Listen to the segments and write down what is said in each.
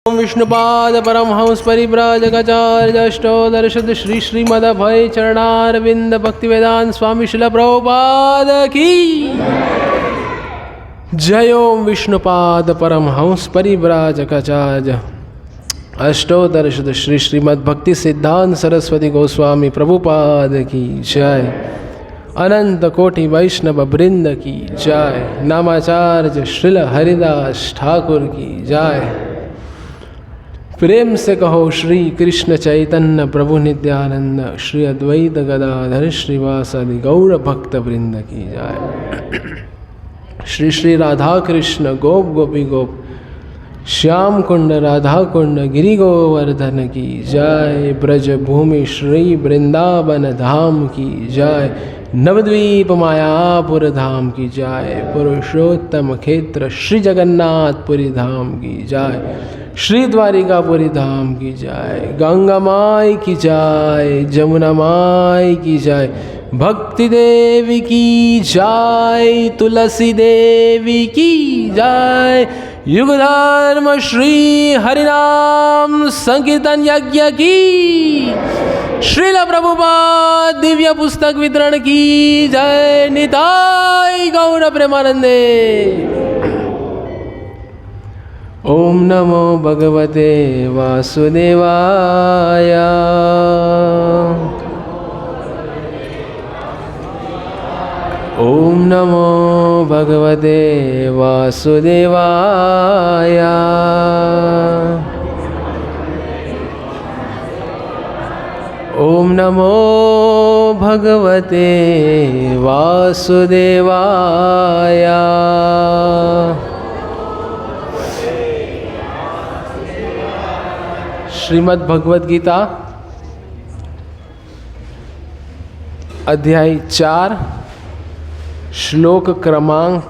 विष्णुपाद परमहंस परिव्राजकाचार्य अष्टोदर्शद श्री श्रीमदभय चरणारविंद भक्तिवेदांत स्वामी शिल प्रभुपाद की जय। ओम विष्णुपाद परमहंस परिव्राजकाचार्य अष्टोदर्शद श्री श्रीमद्भक्ति सिद्धांत सरस्वती गोस्वामी प्रभुपाद की जय। अनंत कोटि वैष्णव वृंद की जय। नामाचार्य श्रील हरिदास ठाकुर की जय। प्रेम से कहो श्री कृष्ण चैतन्य प्रभु नित्यानंद श्री अद्वैत गदाधर श्रीवासादि गौर भक्त वृंद की जय। श्री श्री राधा कृष्ण गोप गोपी गोप श्याम कुंड राधा कुंड गिरि गोवर्धन की जय। ब्रज भूमि श्री वृंदावन धाम की जय। नवद्वीप मायापुर धाम की जय। पुरुषोत्तम क्षेत्र श्री जगन्नाथपुरी धाम की जय। श्री द्वारिकापुरी धाम की जय। गंगा माई की जय। जमुना माई की जय। भक्ति देवी की जय। तुलसी देवी की जय। युग धर्म श्री हरिनाम संकीर्तन यज्ञ की श्रील प्रभुपाद दिव्य पुस्तक वितरण की जय। निताय गौर प्रेमानंदे। ओम नमो भगवते वासुदेवाय। ओम नमो भगवते वासुदेवाय। ओम नमो भगवते वासुदेवाय। श्रीमद् भगवद गीता अध्याय 4 श्लोक क्रमांक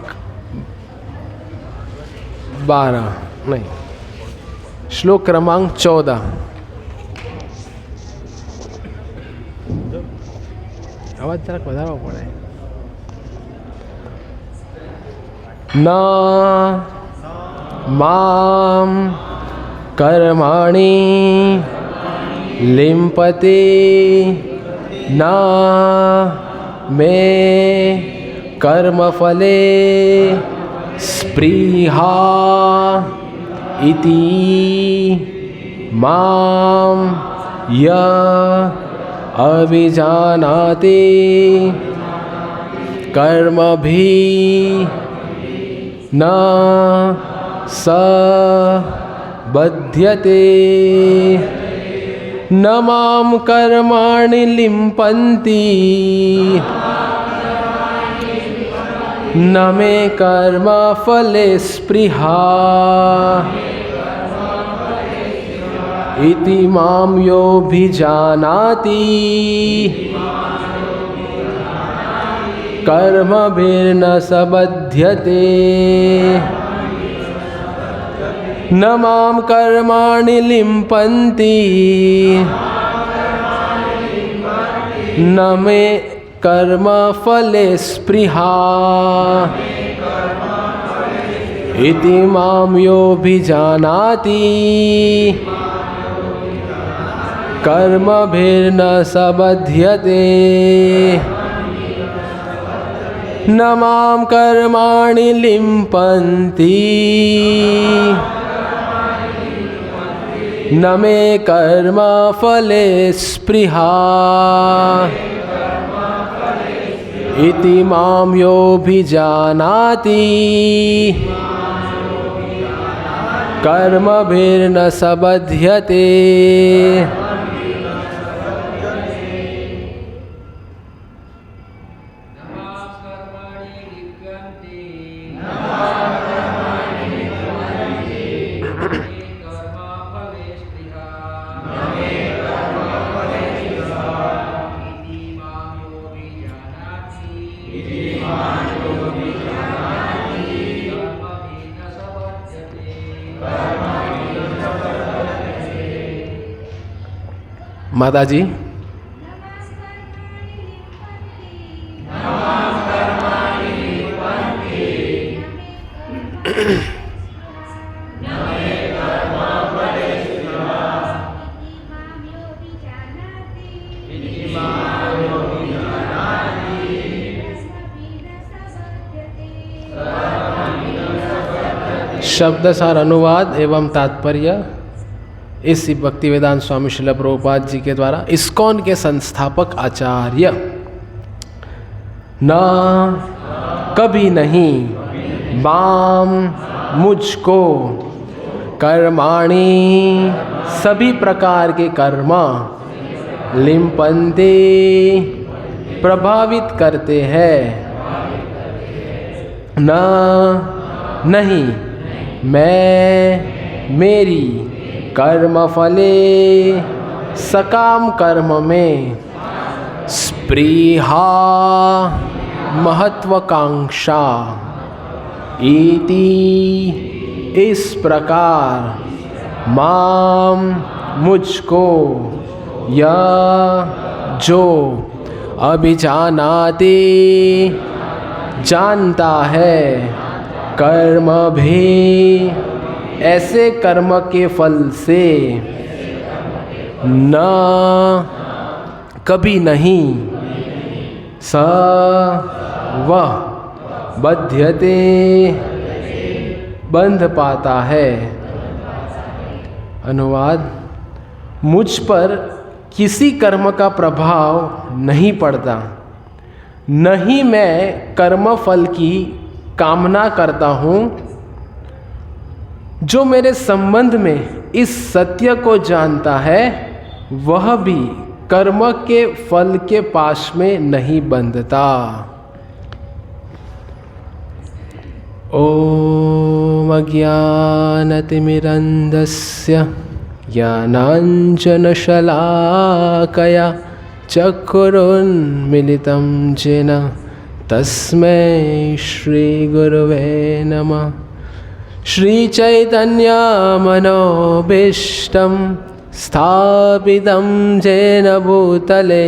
12 नहीं श्लोक क्रमांक 14। आवाज जरा વધારવો પડે। ना माम कर्माणि लिम्पते ना मे कर्मफले स्पृहा इति मां य अविजानाति कर्मभिः न स बध्यते। न मां कर्माणि लिम्पन्ति न मे कर्मफले स्पृहा इति मां योऽभिजानाति कर्मभिर्न स बध्यते। न मां कर्माणि लिम्पन्ति न मे कर्मफले स्पृहा इति मां योऽभिजानाति कर्मभिर्न स बध्यते। न मां कर्माणि लिम्पन्ति न मे कर्मफले स्पृहा इति मां योऽभिजानाति कर्मभिर्न स बध्यते। माता जी शब्द सार अनुवाद एवं तात्पर्य इस भक्ति वेदांत स्वामी श्रील प्रभुपाद जी के द्वारा इस्कॉन के संस्थापक आचार्य। ना कभी नहीं माम मुझको कर्माणि सभी प्रकार के कर्मा लिम्पन्ते प्रभावित करते हैं। ना नहीं मैं मेरी कर्म फले सकाम कर्म में स्पृहा महत्वाकांक्षा इति इस प्रकार माम मुझको यह जो अभिजानाति जानता है कर्म भी ऐसे कर्म के फल से न कभी नहीं स वह बध्यते बंध पाता है। अनुवाद, मुझ पर किसी कर्म का प्रभाव नहीं पड़ता, न ही मैं कर्म फल की कामना करता हूँ। जो मेरे संबंध में इस सत्य को जानता है वह भी कर्म के फल के पाश में नहीं बंधता। ओम अज्ञानतिमिरन्धस्य ज्ञानाञ्जनशलाकया चक्षुरुन्मीलितं येन तस्मै श्रीगुरवे नमः। श्रीचैतन्यमनोभीष्टं स्थापितं येन भूतले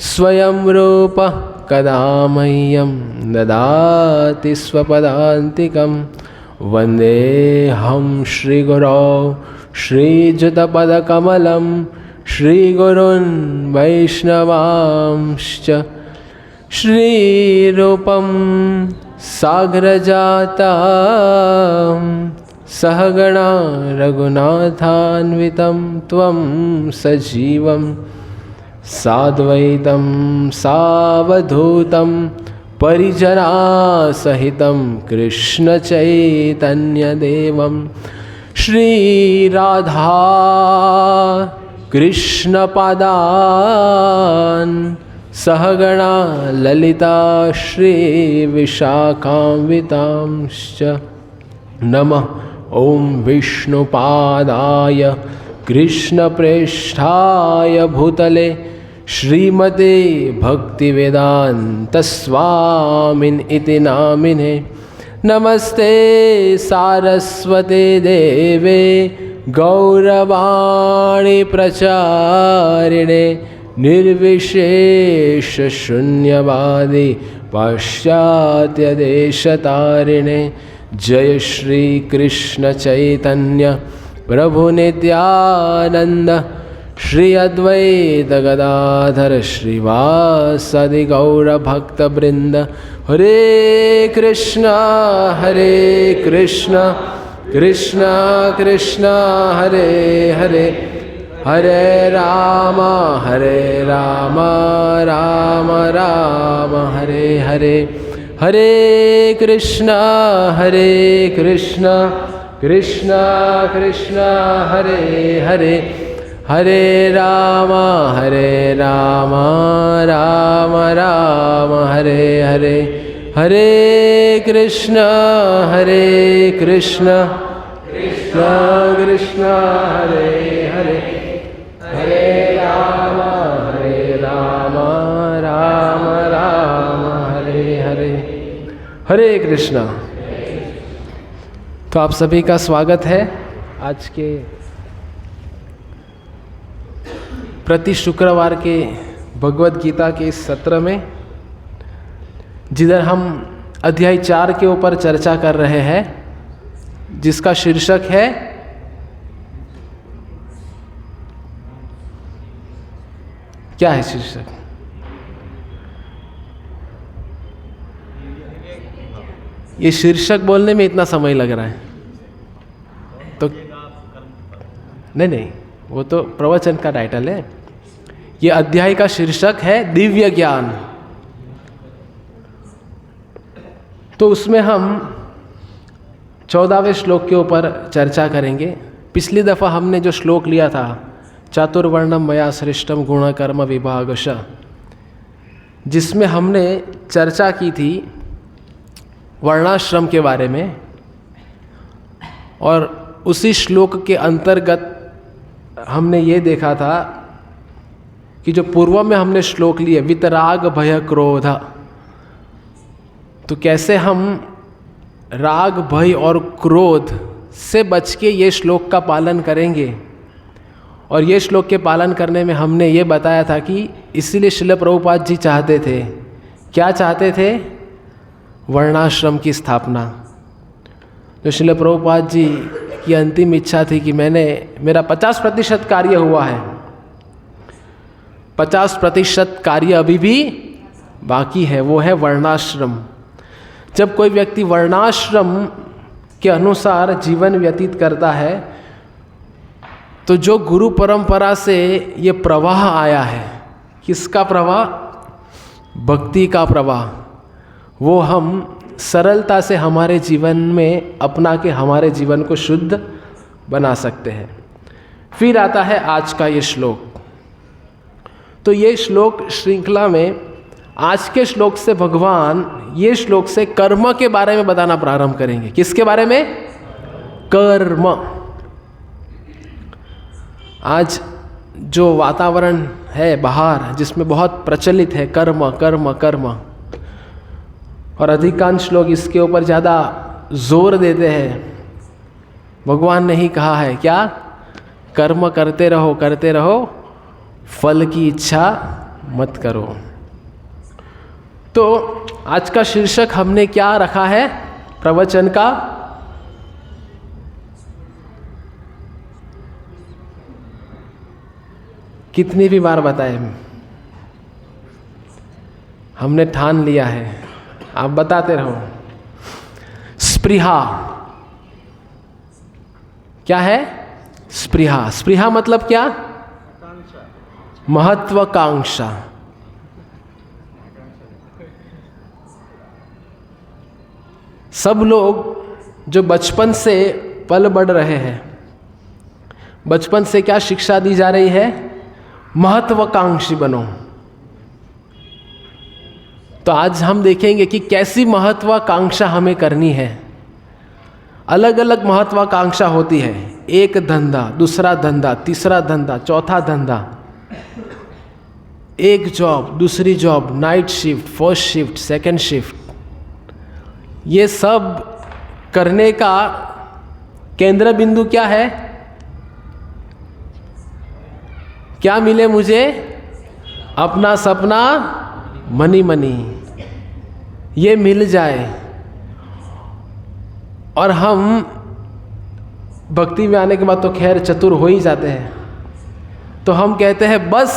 स्वयं रूप कदा मह्यं ददाति स्वपदान्तिकं। वन्देऽहं श्रीगुरौ श्रीयुतपदकमलं श्रीगुरून् वैष्णवांश्च। श्रीरूपं साग्रजातं सहगणा रघुनाथान्वितं त्वं सजीवं साद्वैतं सावधूतं परिजनासहितं कृष्णचैतन्यदेवं श्रीराधा कृष्णपादान् सहगणा ललिता श्रीविशाखान्वितांश्च। नमः ॐ विष्णुपादाय कृष्णप्रेष्ठाय भूतले श्रीमते भक्तिवेदान्तस्वामिन् इति नामिने। नमस्ते सारस्वते देवे गौरवाणी प्रचारिणे निर्विशेषशून्यवादी पाश्चात्यदेशतारिणे। जय श्री कृष्ण चैतन्य प्रभु नित्यानंद श्री अद्वैत गदाधर श्रीवासादि गौर भक्त वृंद। हरे कृष्ण कृष्ण कृष्ण हरे हरे, हरे राम राम राम हरे हरे। हरे कृष्ण कृष्ण कृष्ण हरे हरे, हरे राम राम राम हरे हरे। हरे कृष्ण कृष्ण कृष्ण हरे हरे, हरे राम राम राम हरे हरे। हरे कृष्णा। तो आप सभी का स्वागत है आज के प्रति शुक्रवार के भगवत गीता के इस सत्र में, जिधर हम अध्याय 4 के ऊपर चर्चा कर रहे हैं, जिसका शीर्षक है क्या है शीर्षक? ये शीर्षक बोलने में इतना समय लग रहा है। नहीं, वो तो प्रवचन का टाइटल है। ये अध्याय का शीर्षक है दिव्य ज्ञान। तो उसमें हम 14वें श्लोक के ऊपर चर्चा करेंगे। पिछली दफ़ा हमने जो श्लोक लिया था, चातुर्वर्णम मया सृष्टम गुण कर्म विभागश, जिसमें हमने चर्चा की थी वर्णाश्रम के बारे में, और उसी श्लोक के अंतर्गत हमने ये देखा था कि जो पूर्व में हमने श्लोक लिए वितराग भय क्रोध, तो कैसे हम राग भय और क्रोध से बच के ये श्लोक का पालन करेंगे। और ये श्लोक के पालन करने में हमने ये बताया था कि इसीलिए श्रील प्रभुपाद जी चाहते थे, क्या चाहते थे? वर्णाश्रम की स्थापना। तो श्रील प्रभुपाद जी की अंतिम इच्छा थी कि मेरा 50% कार्य हुआ है, 50% कार्य अभी भी बाकी है, वो है वर्णाश्रम। जब कोई व्यक्ति वर्णाश्रम के अनुसार जीवन व्यतीत करता है, तो जो गुरु परंपरा से ये प्रवाह आया है, किसका प्रवाह? भक्ति का प्रवाह, वो हम सरलता से हमारे जीवन में अपना के हमारे जीवन को शुद्ध बना सकते हैं। फिर आता है आज का ये श्लोक। तो ये श्लोक श्रृंखला में आज के श्लोक से भगवान ये श्लोक से कर्म के बारे में बताना प्रारंभ करेंगे। किसके बारे में? कर्म। आज जो वातावरण है बाहर, जिसमें बहुत प्रचलित है कर्म कर्म कर्म, और अधिकांश लोग इसके ऊपर ज़्यादा जोर देते हैं। भगवान ने ही कहा है क्या? कर्म करते रहो, फल की इच्छा मत करो। तो आज का शीर्षक हमने क्या रखा है प्रवचन का? कितनी भी बार बताए, हमने ठान लिया है, आप बताते रहो। स्पृहा। क्या है स्पृहा? स्पृहा मतलब क्या? महत्वाकांक्षा। सब लोग जो बचपन से पल बढ़ रहे हैं, बचपन से क्या शिक्षा दी जा रही है? महत्वाकांक्षी बनो। तो आज हम देखेंगे कि कैसी महत्वाकांक्षा हमें करनी है। अलग अलग महत्वाकांक्षा होती है। एक धंधा, दूसरा धंधा, तीसरा धंधा, चौथा धंधा, एक जॉब, दूसरी job, night shift, first shift, second shift. ये सब करने का केंद्र बिंदु क्या है? क्या मिले मुझे? अपना सपना मनी मनी, ये मिल जाए। और हम भक्ति में आने के बाद तो खैर चतुर हो ही जाते हैं। तो हम कहते हैं बस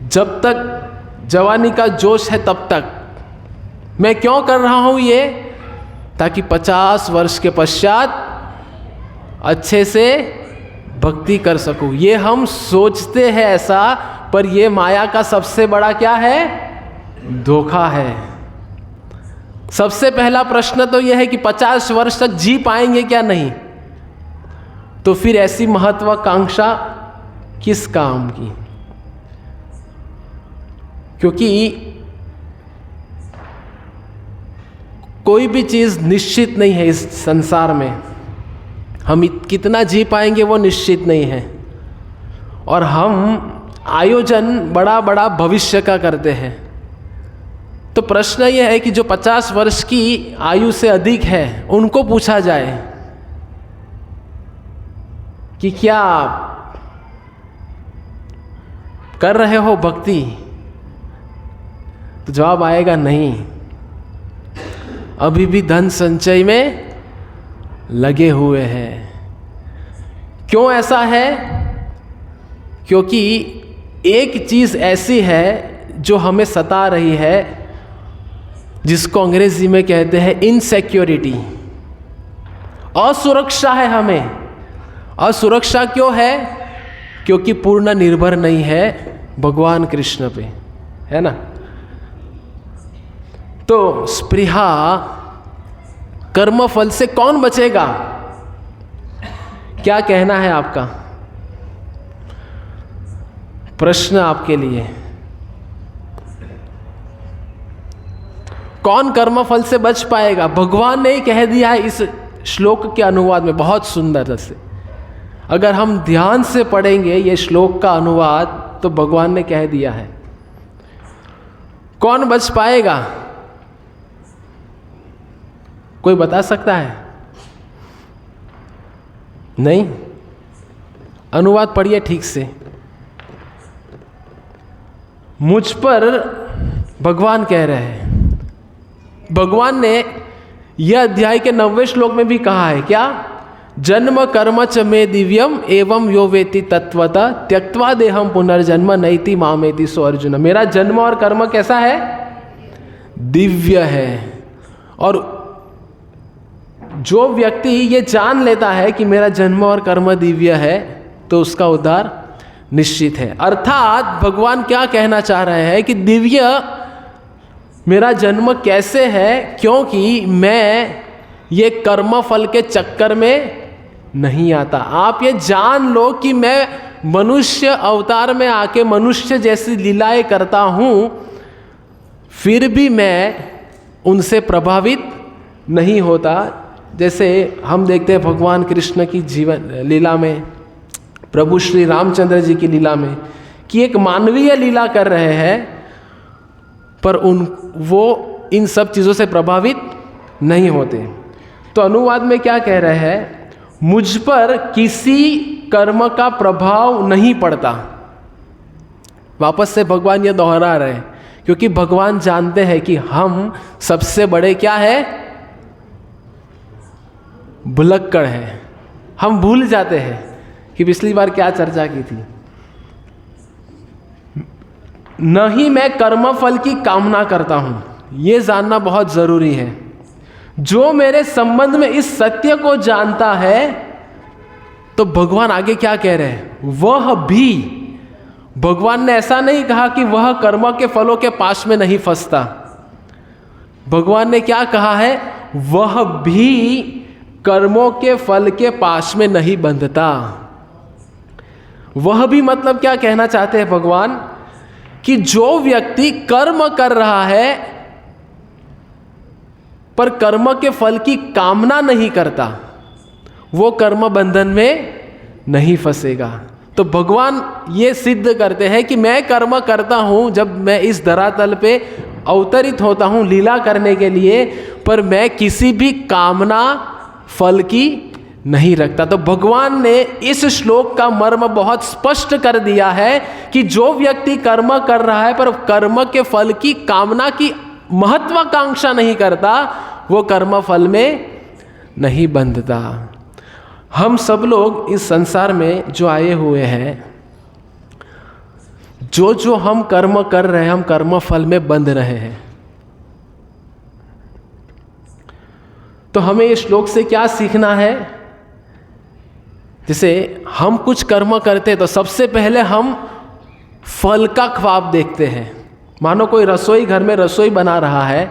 जब तक जवानी का जोश है तब तक मैं क्यों कर रहा हूँ ये? ताकि 50 वर्ष के पश्चात अच्छे से भक्ति कर सकूँ। ये हम सोचते हैं ऐसा, पर ये माया का सबसे बड़ा क्या है? धोखा है। सबसे पहला प्रश्न तो यह है कि 50 वर्ष तक जी पाएंगे क्या? नहीं। तो फिर ऐसी महत्वाकांक्षा किस काम की? क्योंकि कोई भी चीज़ निश्चित नहीं है इस संसार में। हम कितना जी पाएंगे वो निश्चित नहीं है। और हम आयोजन बड़ा बड़ा भविष्य का करते हैं। तो प्रश्न यह है कि जो 50 वर्ष की आयु से अधिक है उनको पूछा जाए कि क्या आप कर रहे हो भक्ति? तो जवाब आएगा नहीं, अभी भी धन संचय में लगे हुए हैं। क्यों ऐसा है? क्योंकि एक चीज़ ऐसी है जो हमें सता रही है, जिसको अंग्रेजी में कहते हैं इनसिक्योरिटी। असुरक्षा है हमें। असुरक्षा क्यों है? क्योंकि पूर्ण निर्भर नहीं है भगवान कृष्ण पे, है ना। तो स्पृहा कर्म फल से कौन बचेगा? क्या कहना है आपका? प्रश्न आपके लिए, कौन कर्म फल से बच पाएगा? भगवान ने ही कह दिया है इस श्लोक के अनुवाद में बहुत सुंदर से। अगर हम ध्यान से पढ़ेंगे ये श्लोक का अनुवाद तो भगवान ने कह दिया है। कौन बच पाएगा? कोई बता सकता है? नहीं? अनुवाद पढ़िए ठीक से। मुझ पर भगवान कह रहे हैं। भगवान ने यह अध्याय के 90वें श्लोक में भी कहा है क्या? जन्म कर्म च मे दिव्यम एवं यो वेति तत्वतः त्यक्त्वा देहम पुनर्जन्म नैति मामेति सो अर्जुन। मेरा जन्म और कर्म कैसा है? दिव्य है। और जो व्यक्ति ये जान लेता है कि मेरा जन्म और कर्म दिव्य है तो उसका उद्धार निश्चित है। अर्थात भगवान क्या कहना चाह रहे हैं कि दिव्य मेरा जन्म कैसे है? क्योंकि मैं ये कर्म फल के चक्कर में नहीं आता। आप ये जान लो कि मैं मनुष्य अवतार में आके मनुष्य जैसी लीलाएं करता हूँ, फिर भी मैं उनसे प्रभावित नहीं होता। जैसे हम देखते हैं भगवान कृष्ण की जीवन लीला में, प्रभु श्री रामचंद्र जी की लीला में, कि एक मानवीय लीला कर रहे हैं पर वो इन सब चीज़ों से प्रभावित नहीं होते। तो अनुवाद में क्या कह रहे हैं? मुझ पर किसी कर्म का प्रभाव नहीं पड़ता। वापस से भगवान ये दोहरा रहे हैं क्योंकि भगवान जानते हैं कि हम सबसे बड़े क्या है? भुलक्कड़ है। हम भूल जाते हैं कि पिछली बार क्या चर्चा की थी। नहीं मैं कर्म फल की कामना करता हूं, ये जानना बहुत जरूरी है। जो मेरे संबंध में इस सत्य को जानता है, तो भगवान आगे क्या कह रहे हैं? वह भी, भगवान ने ऐसा नहीं कहा कि वह कर्म के फलों के पास में नहीं फंसता। भगवान ने क्या कहा है? वह भी कर्मों के फल के पास में नहीं बंधता। वह भी मतलब क्या कहना चाहते हैं भगवान? कि जो व्यक्ति कर्म कर रहा है पर कर्म के फल की कामना नहीं करता, वो कर्म बंधन में नहीं फंसेगा। तो भगवान ये सिद्ध करते हैं कि मैं कर्म करता हूं जब मैं इस धरातल पे अवतरित होता हूं लीला करने के लिए, पर मैं किसी भी कामना फल की नहीं रखता। तो भगवान ने इस श्लोक का मर्म बहुत स्पष्ट कर दिया है कि जो व्यक्ति कर्म कर रहा है पर कर्म के फल की कामना की महत्वाकांक्षा नहीं करता, वो कर्म फल में नहीं बंधता। हम सब लोग इस संसार में जो आए हुए हैं, जो हम कर्म कर रहे हैं, हम कर्म फल में बंध रहे हैं। तो हमें इस श्लोक से क्या सीखना है? जैसे हम कुछ कर्म करते हैं तो सबसे पहले हम फल का ख्वाब देखते हैं। मानो कोई रसोई घर में रसोई बना रहा है,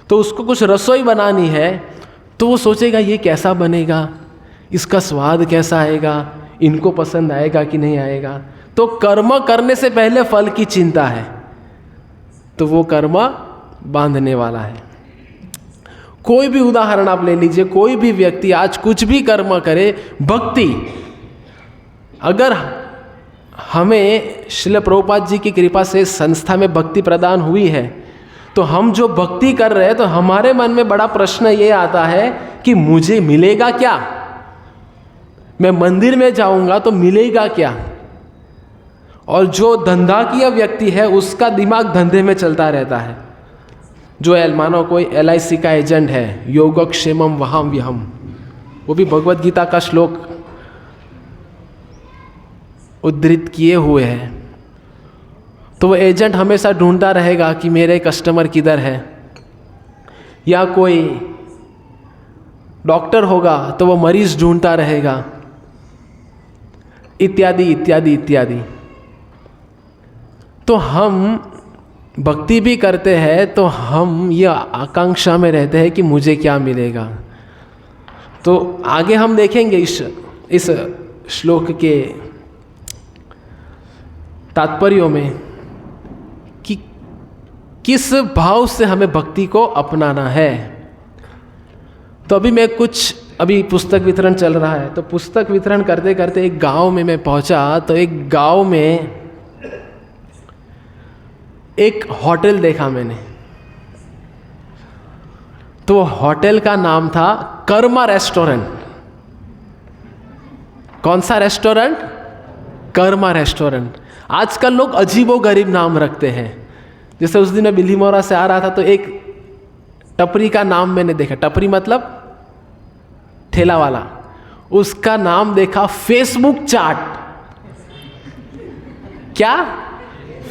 तो उसको कुछ रसोई बनानी है, तो वो सोचेगा ये कैसा बनेगा, इसका स्वाद कैसा आएगा, इनको पसंद आएगा कि नहीं आएगा। तो कर्म करने से पहले फल की चिंता है, तो वो कर्म बांधने वाला है। कोई भी उदाहरण आप ले लीजिए, कोई भी व्यक्ति आज कुछ भी कर्म करे, भक्ति, अगर हमें श्रील प्रभुपाद जी की कृपा से संस्था में भक्ति प्रदान हुई है, तो हम जो भक्ति कर रहे हैं, तो हमारे मन में बड़ा प्रश्न ये आता है कि मुझे मिलेगा क्या? मैं मंदिर में जाऊंगा तो मिलेगा क्या? और जो धंधाकीय व्यक्ति है उसका दिमाग धंधे में चलता रहता है। जो मानो कोई LIC का एजेंट है, योगक्षेमम वहाम विहम, वो भी भगवत गीता का श्लोक उद्धृत किए हुए हैं। तो वो एजेंट हमेशा ढूंढता रहेगा कि मेरे कस्टमर किधर है। या कोई डॉक्टर होगा तो वो मरीज ढूंढता रहेगा इत्यादि इत्यादि इत्यादि। तो हम भक्ति भी करते हैं तो हम यह आकांक्षा में रहते हैं कि मुझे क्या मिलेगा। तो आगे हम देखेंगे इस श्लोक के तात्पर्यों में कि किस भाव से हमें भक्ति को अपनाना है। तो अभी पुस्तक वितरण चल रहा है, तो पुस्तक वितरण करते करते एक गांव में मैं पहुंचा। तो एक गांव में एक होटल देखा मैंने। तो होटल का नाम था कर्मा रेस्टोरेंट। कौन सा रेस्टोरेंट? कर्मा रेस्टोरेंट। आजकल लोग अजीबो गरीब नाम रखते हैं। जैसे उस दिन मैं बिल्लीमोरा से आ रहा था तो एक टपरी का नाम मैंने देखा। टपरी मतलब ठेला वाला। उसका नाम देखा फेसबुक चाट। क्या?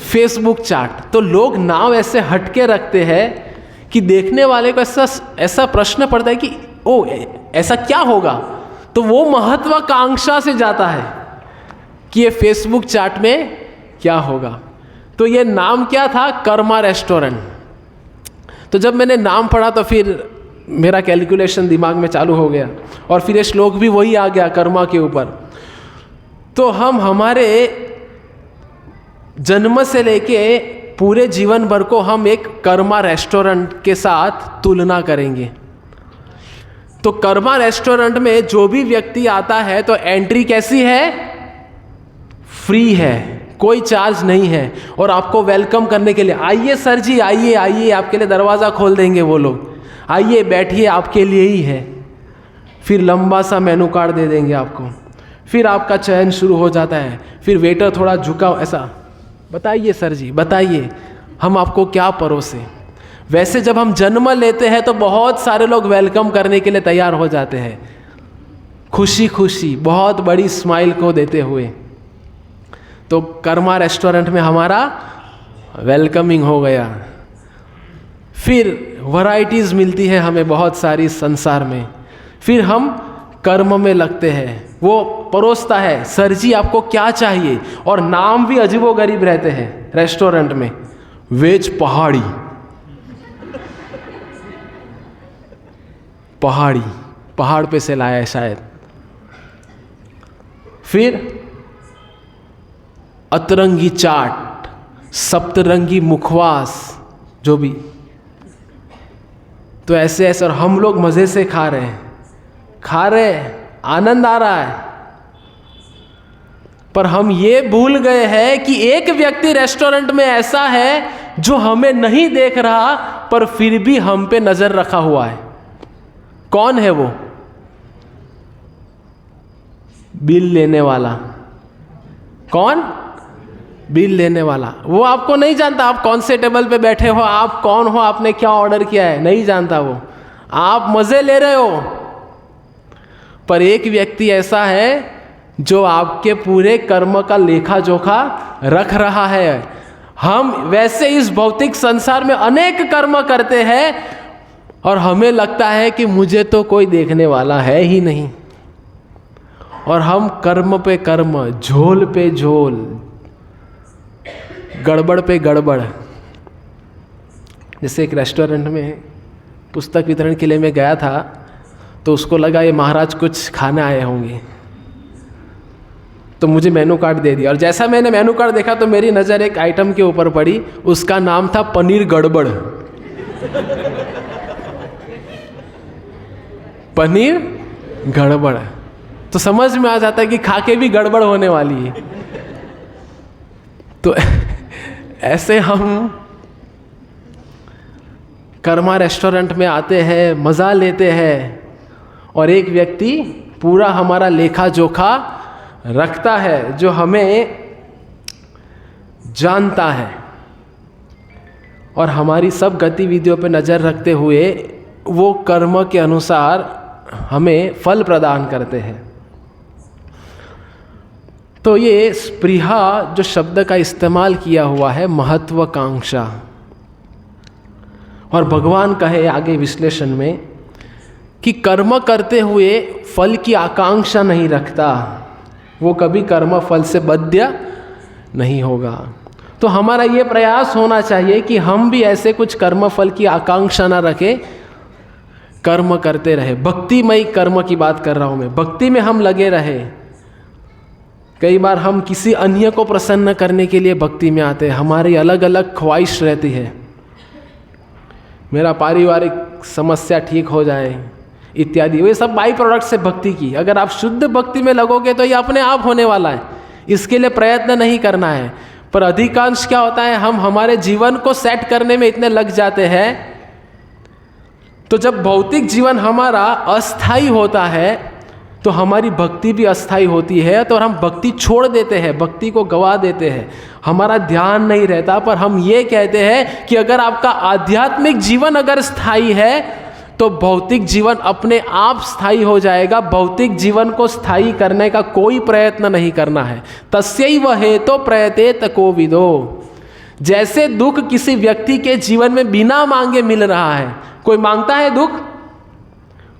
फेसबुक चाट। तो लोग नाम ऐसे हटके रखते हैं कि देखने वाले को ऐसा प्रश्न पड़ता है कि ओ ऐसा क्या होगा। तो वो महत्वाकांक्षा से जाता है कि ये फेसबुक चाट में क्या होगा। तो ये नाम क्या था? कर्मा रेस्टोरेंट। तो जब मैंने नाम पढ़ा तो फिर मेरा कैलकुलेशन दिमाग में चालू हो गया और फिर ये श्लोक भी वही आ गया कर्मा के ऊपर। तो हम हमारे जन्म से लेके पूरे जीवन भर को हम एक कर्मा रेस्टोरेंट के साथ तुलना करेंगे। तो कर्मा रेस्टोरेंट में जो भी व्यक्ति आता है तो एंट्री कैसी है? फ्री है, कोई चार्ज नहीं है। और आपको वेलकम करने के लिए आइए सर जी, आइए आइए, आपके लिए दरवाज़ा खोल देंगे वो लोग। आइए बैठिए, आपके लिए ही है। फिर लंबा सा मेनू कार्ड दे देंगे आपको। फिर आपका चयन शुरू हो जाता है। फिर वेटर थोड़ा झुका, ऐसा बताइए सर जी, बताइए हम आपको क्या परोसे। वैसे जब हम जन्म लेते हैं तो बहुत सारे लोग वेलकम करने के लिए तैयार हो जाते हैं, खुशी खुशी, बहुत बड़ी स्माइल को देते हुए। तो कर्मा रेस्टोरेंट में हमारा वेलकमिंग हो गया। फिर वैरायटीज़ मिलती है हमें बहुत सारी संसार में। फिर हम कर्म में लगते हैं। वो परोसता है, सर जी आपको क्या चाहिए। और नाम भी अजीबोगरीब रहते हैं रेस्टोरेंट में। वेज पहाड़ी, पहाड़ी पहाड़ पे से लाया है शायद। फिर अतरंगी चाट, सप्तरंगी मुखवास, जो भी। तो ऐसे ऐसे, और हम लोग मज़े से खा रहे हैं, आनंद आ रहा है। पर हम ये भूल गए हैं कि एक व्यक्ति रेस्टोरेंट में ऐसा है जो हमें नहीं देख रहा पर फिर भी हम पे नजर रखा हुआ है। कौन है वो? बिल लेने वाला। कौन? बिल लेने वाला। वो आपको नहीं जानता आप कौन से टेबल पे बैठे हो, आप कौन हो, आपने क्या ऑर्डर किया है, नहीं जानता वो। आप मजे ले रहे हो। पर एक व्यक्ति ऐसा है जो आपके पूरे कर्म का लेखा जोखा रख रहा है। हम वैसे इस भौतिक संसार में अनेक कर्म करते हैं और हमें लगता है कि मुझे तो कोई देखने वाला है ही नहीं। और हम कर्म पे कर्म, झोल पे झोल, गड़बड़ पे गड़बड़। जैसे एक रेस्टोरेंट में पुस्तक वितरण के लिए मैं गया था तो उसको लगा ये महाराज कुछ खाने आए होंगे, तो मुझे मेनू कार्ड दे दिया। और जैसा मैंने मेनू कार्ड देखा तो मेरी नज़र एक आइटम के ऊपर पड़ी, उसका नाम था पनीर गड़बड़। पनीर गड़बड़। तो समझ में आ जाता है कि खा के भी गड़बड़ होने वाली है। तो ऐसे हम कर्मा रेस्टोरेंट में आते हैं, मज़ा लेते हैं, और एक व्यक्ति पूरा हमारा लेखा जोखा रखता है, जो हमें जानता है और हमारी सब गतिविधियों पर नज़र रखते हुए वो कर्म के अनुसार हमें फल प्रदान करते हैं। तो ये स्पृहा जो शब्द का इस्तेमाल किया हुआ है, महत्वाकांक्षा। और भगवान कहे आगे विश्लेषण में कि कर्म करते हुए फल की आकांक्षा नहीं रखता, वो कभी कर्म फल से बद्ध नहीं होगा। तो हमारा ये प्रयास होना चाहिए कि हम भी ऐसे कुछ कर्म फल की आकांक्षा ना रखें, कर्म करते रहे। भक्तिमय कर्म की बात कर रहा हूँ मैं, भक्ति में हम लगे रहे। कई बार हम किसी अन्य को प्रसन्न करने के लिए भक्ति में आते हैं, हमारी अलग अलग ख्वाहिश रहती है, मेरा पारिवारिक समस्या ठीक हो जाए इत्यादि। वे सब बाई प्रोडक्ट्स है भक्ति की। अगर आप शुद्ध भक्ति में लगोगे तो ये अपने आप होने वाला है, इसके लिए प्रयत्न नहीं करना है। पर अधिकांश क्या होता है, हम हमारे जीवन को सेट करने में इतने लग जाते हैं, तो जब भौतिक जीवन हमारा अस्थाई होता है तो हमारी भक्ति भी अस्थाई होती है। तो हम भक्ति छोड़ देते हैं, भक्ति को गवा देते हैं, हमारा ध्यान नहीं रहता। पर हम ये कहते हैं कि अगर आपका आध्यात्मिक जीवन अगर स्थायी है तो भौतिक जीवन अपने आप स्थायी हो जाएगा। भौतिक जीवन को स्थायी करने का कोई प्रयत्न नहीं करना है। तस्यैव हेतो प्रयतेत कोविदो। जैसे दुख किसी व्यक्ति के जीवन में बिना मांगे मिल रहा है, कोई मांगता है दुख,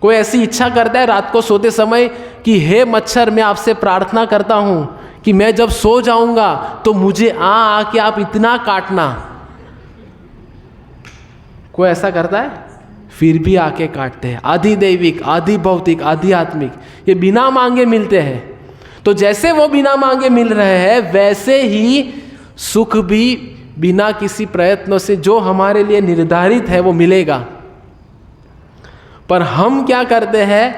कोई ऐसी इच्छा करता है रात को सोते समय कि हे मच्छर, मैं आपसे प्रार्थना करता हूं कि मैं जब सो जाऊंगा तो मुझे आके आप इतना काटना। कोई ऐसा करता है? फिर भी आके काटते हैं। आधि दैविक, आधि भौतिक, आधि आत्मिक, ये बिना मांगे मिलते हैं। तो जैसे वो बिना मांगे मिल रहे हैं, वैसे ही सुख भी बिना किसी प्रयत्नों से जो हमारे लिए निर्धारित है वो मिलेगा। पर हम क्या करते हैं,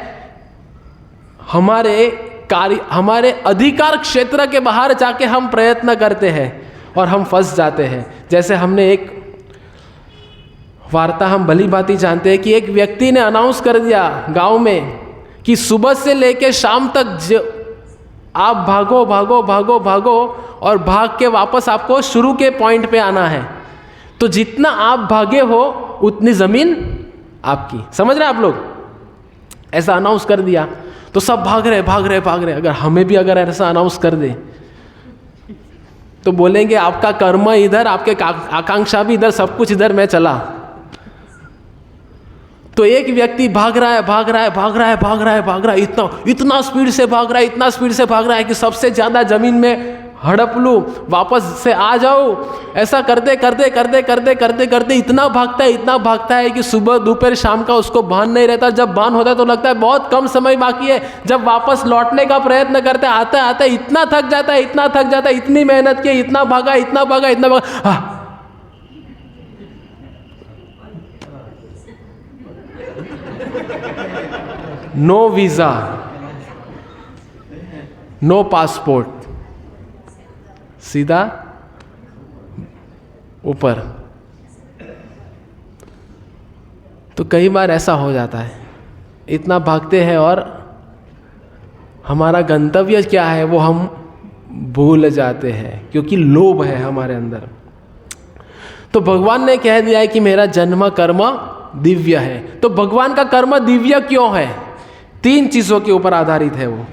हमारे अधिकार क्षेत्र के बाहर जाके हम प्रयत्न करते हैं और हम फंस जाते हैं। जैसे हमने एक वार्ता हम भली भांति जानते हैं कि एक व्यक्ति ने अनाउंस कर दिया गांव में कि सुबह से लेकर शाम तक आप भागो भागो भागो भागो और भाग के वापस आपको शुरू के पॉइंट पे आना है। तो जितना आप भागे हो उतनी जमीन आपकी। समझ रहे हैं आप लोग? ऐसा अनाउंस कर दिया तो सब भाग रहे भाग रहे भाग रहे। अगर हमें भी अगर ऐसा अनाउंस कर दे तो बोलेंगे आपका कर्म इधर, आपके आकांक्षा भी इधर, सब कुछ इधर, मैं चला। तो एक व्यक्ति भाग रहा है भाग रहा है भाग रहा है भाग रहा है भाग रहा है, इतना स्पीड से भाग रहा है, इतना स्पीड से भाग रहा है कि सबसे ज्यादा जमीन में हड़प लूं, वापस से आ जाओ। ऐसा करते करते करते करते करते करते इतना भागता है कि सुबह दोपहर शाम का उसको भान नहीं रहता। जब भान होता है तो लगता है बहुत कम समय बाकी है। जब वापस लौटने का प्रयत्न करते आते आते इतना थक जाता है, इतना थक जाता है, इतनी मेहनत की, इतना भागा इतना भागा इतना भागा, नो वीजा, नो पासपोर्ट, सीधा ऊपर। तो कई बार ऐसा हो जाता है, इतना भागते हैं और हमारा गंतव्य क्या है वो हम भूल जाते हैं, क्योंकि लोभ है हमारे अंदर। तो भगवान ने कह दिया है कि मेरा जन्म कर्म दिव्य है। तो भगवान का कर्म दिव्य क्यों है? 3 चीजों के ऊपर आधारित है वो।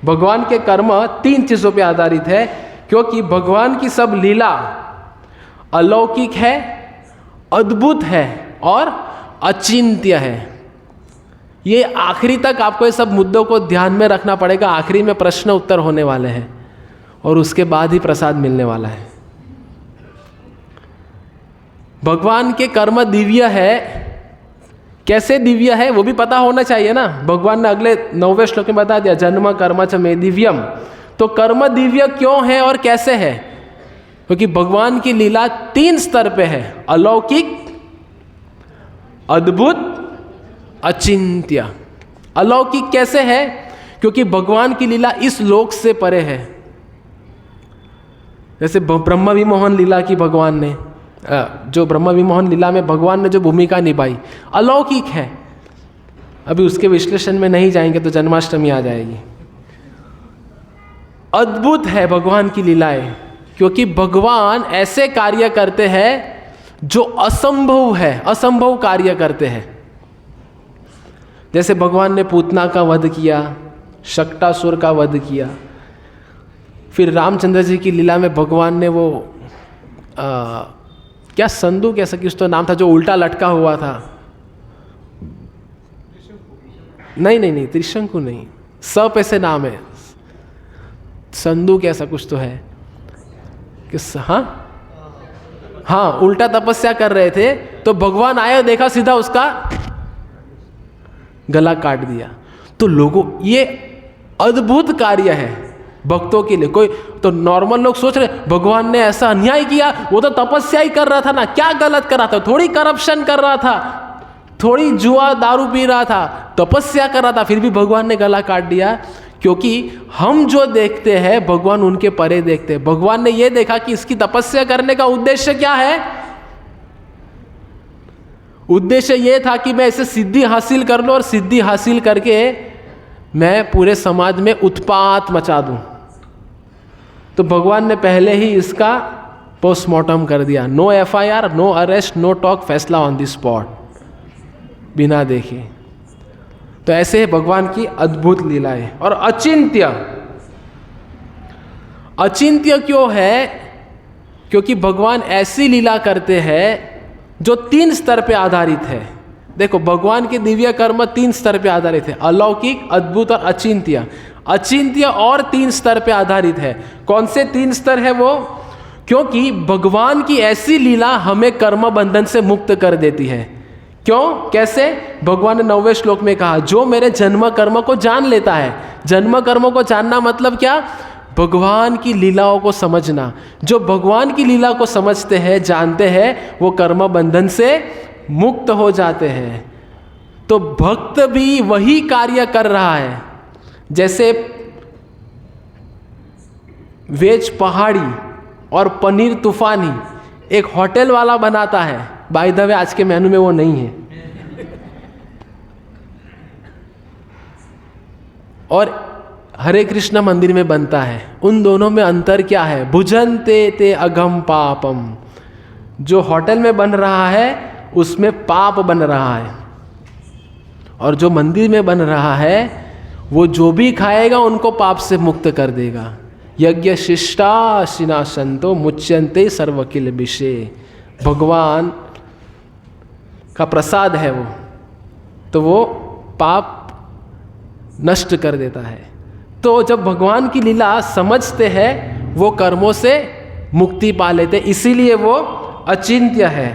भगवान के कर्म 3 चीजों पे आधारित है, क्योंकि भगवान की सब लीला अलौकिक है, अद्भुत है और अचिंत्य है। ये आखिरी तक आपको ये सब मुद्दों को ध्यान में रखना पड़ेगा। आखिरी में प्रश्न उत्तर होने वाले हैं और उसके बाद ही प्रसाद मिलने वाला है। भगवान के कर्म दिव्य है। कैसे दिव्य है वो भी पता होना चाहिए ना। भगवान ने अगले 9वें श्लोक में बता दिया, जन्म कर्म च मे दिव्यम। तो कर्म दिव्य क्यों है और कैसे है? क्योंकि भगवान की लीला 3 स्तर पे है, अलौकिक, अद्भुत, अचिंत्य। अलौकिक कैसे है? क्योंकि भगवान की लीला इस लोक से परे है। जैसे ब्रह्म विमोहन लीला की भगवान ने, जो ब्रह्म विमोहन लीला में भगवान ने जो भूमिका निभाई, अलौकिक है। अभी उसके विश्लेषण में नहीं जाएंगे तो जन्माष्टमी आ जाएगी। अद्भुत है भगवान की लीलाएं, क्योंकि भगवान ऐसे कार्य करते हैं जो असंभव है, असंभव कार्य करते हैं। जैसे भगवान ने पूतना का वध किया, शक्टासुर का वध किया। फिर रामचंद्र जी की लीला में भगवान ने वो क्या संदू कैसा कि उसका नाम था, जो उल्टा लटका हुआ था। नहीं, त्रिशंकु नहीं, सप ऐसे नाम है। संदूक ऐसा कुछ तो है कि हाँ उल्टा तपस्या कर रहे थे, तो भगवान आया, देखा, सीधा उसका गला काट दिया। तो लोगों, ये अद्भुत कार्य है भक्तों के लिए। कोई तो नॉर्मल लोग सोच रहे भगवान ने ऐसा अन्याय किया, वो तो तपस्या ही कर रहा था ना, क्या गलत कर रहा था, थोड़ी करप्शन कर रहा था, थोड़ी जुआ दारू पी रहा था, तपस्या कर रहा था, फिर भी भगवान ने गला काट दिया। क्योंकि हम जो देखते हैं भगवान उनके परे देखते हैं। भगवान ने ये देखा कि इसकी तपस्या करने का उद्देश्य क्या है। उद्देश्य ये था कि मैं इसे सिद्धि हासिल कर लूं और सिद्धि हासिल करके मैं पूरे समाज में उत्पात मचा दूं। तो भगवान ने पहले ही इसका पोस्टमार्टम कर दिया। No FIR, no arrest, no talk, फैसला ऑन द स्पॉट, बिना देखे। तो ऐसे है भगवान की अद्भुत लीला है। और अचिंत्य, अचिंत्य क्यों है? क्योंकि भगवान ऐसी लीला करते हैं जो 3 स्तर पे आधारित है। देखो, भगवान के दिव्य कर्म 3 स्तर पे आधारित है, अलौकिक, अद्भुत और अचिंत्य। अचिंत्य और 3 स्तर पे आधारित है। कौन से 3 स्तर है वो? क्योंकि भगवान की ऐसी लीला हमें कर्म बंधन से मुक्त कर देती है। क्यों? कैसे? भगवान ने 9वें श्लोक में कहा, जो मेरे जन्म कर्म को जान लेता है। जन्म कर्म को जानना मतलब क्या? भगवान की लीलाओं को समझना। जो भगवान की लीला को समझते हैं, जानते हैं, वो कर्म बंधन से मुक्त हो जाते हैं। तो भक्त भी वही कार्य कर रहा है। जैसे वेज पहाड़ी और पनीर तूफानी एक होटल वाला बनाता है, बाय द वे आज के मेनू में वो नहीं है, और हरे कृष्ण मंदिर में बनता है। उन दोनों में अंतर क्या है? भुजन्ते ते अघम पापम। जो होटल में बन रहा है उसमें पाप बन रहा है, और जो मंदिर में बन रहा है वो जो भी खाएगा उनको पाप से मुक्त कर देगा। यज्ञ शिष्टा शिनाशंतो मुच्यन्ते सर्वकिल विषे। भगवान का प्रसाद है वो, तो वो पाप नष्ट कर देता है। तो जब भगवान की लीला समझते हैं वो कर्मों से मुक्ति पा लेते, इसीलिए वो अचिंत्य है।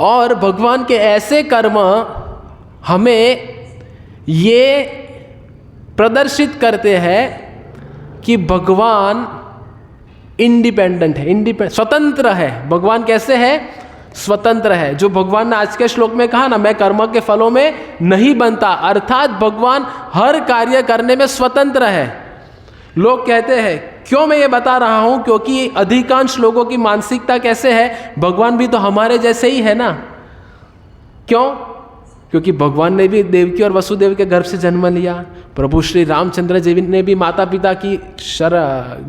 और भगवान के ऐसे कर्म हमें ये प्रदर्शित करते हैं कि भगवान इंडिपेंडेंट है, स्वतंत्र है। भगवान कैसे है? स्वतंत्र है। जो भगवान ने आज के श्लोक में कहा ना, मैं कर्म के फलों में नहीं बनता, अर्थात भगवान हर कार्य करने में स्वतंत्र है। लोग कहते हैं, क्यों मैं ये बता रहा हूं? क्योंकि अधिकांश लोगों की मानसिकता कैसे है? भगवान भी तो हमारे जैसे ही है ना। क्यों? क्योंकि भगवान ने भी देवकी और वसुदेव के गर्भ से जन्म लिया। प्रभु श्री रामचंद्र जी ने भी माता पिता की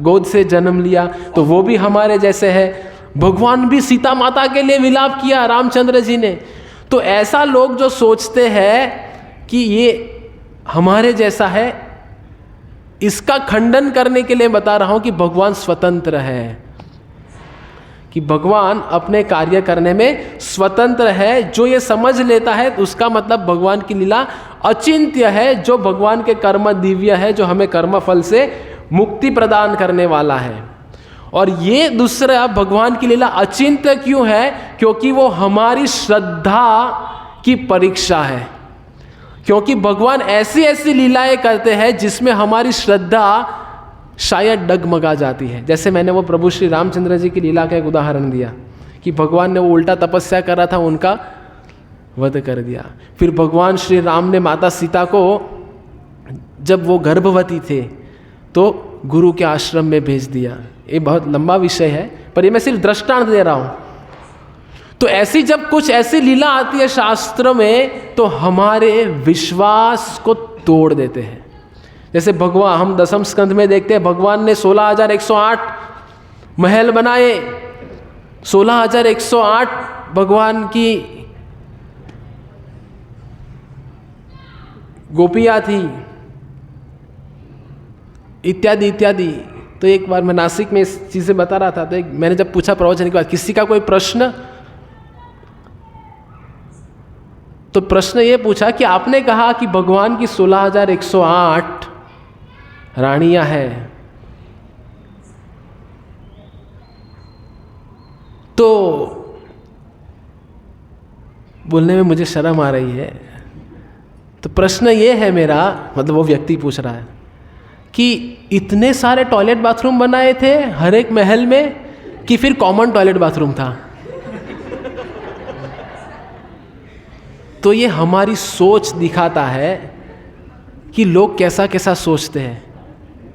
गोद से जन्म लिया, तो वो भी हमारे जैसे है। भगवान भी सीता माता के लिए विलाप किया, रामचंद्र जी ने। तो ऐसा लोग जो सोचते हैं कि ये हमारे जैसा है, इसका खंडन करने के लिए बता रहा हूं कि भगवान स्वतंत्र है, कि भगवान अपने कार्य करने में स्वतंत्र है। जो ये समझ लेता है उसका मतलब भगवान की लीला अचिंत्य है। जो भगवान के कर्म दिव्य है, जो हमें कर्म फल से मुक्ति प्रदान करने वाला है। और ये दूसरा, भगवान की लीला अचिंत्य क्यों है? क्योंकि वो हमारी श्रद्धा की परीक्षा है। क्योंकि भगवान ऐसी ऐसी लीलाएं करते हैं जिसमें हमारी श्रद्धा शायद डगमगा जाती है। जैसे मैंने वो प्रभु श्री रामचंद्र जी की लीला का एक उदाहरण दिया कि भगवान ने वो उल्टा तपस्या कर रहा था, उनका वध कर दिया। फिर भगवान श्री राम ने माता सीता को, जब वो गर्भवती थे, तो गुरु के आश्रम में भेज दिया। ये बहुत लंबा विषय है, पर ये मैं सिर्फ दृष्टांत दे रहा हूँ। तो ऐसी जब कुछ ऐसी लीला आती है शास्त्र में, तो हमारे विश्वास को तोड़ देते हैं। जैसे भगवान, हम 10वें स्कंध में देखते हैं, भगवान ने 16,108 महल बनाए। 16,108 भगवान की गोपियाँ थी, इत्यादि इत्यादि। तो एक बार मैं नासिक में इस चीज़ें बता रहा था, तो मैंने जब पूछा प्रवचन के बाद, किसी का कोई प्रश्न, तो प्रश्न ये पूछा कि आपने कहा कि भगवान की 16,108 रानियां हैं। तो बोलने में मुझे शर्म आ रही है। तो प्रश्न ये है मेरा, मतलब वो व्यक्ति पूछ रहा है कि इतने सारे टॉयलेट बाथरूम बनाए थे हर एक महल में, कि फिर कॉमन टॉयलेट बाथरूम था? तो ये हमारी सोच दिखाता है कि लोग कैसा कैसा सोचते हैं।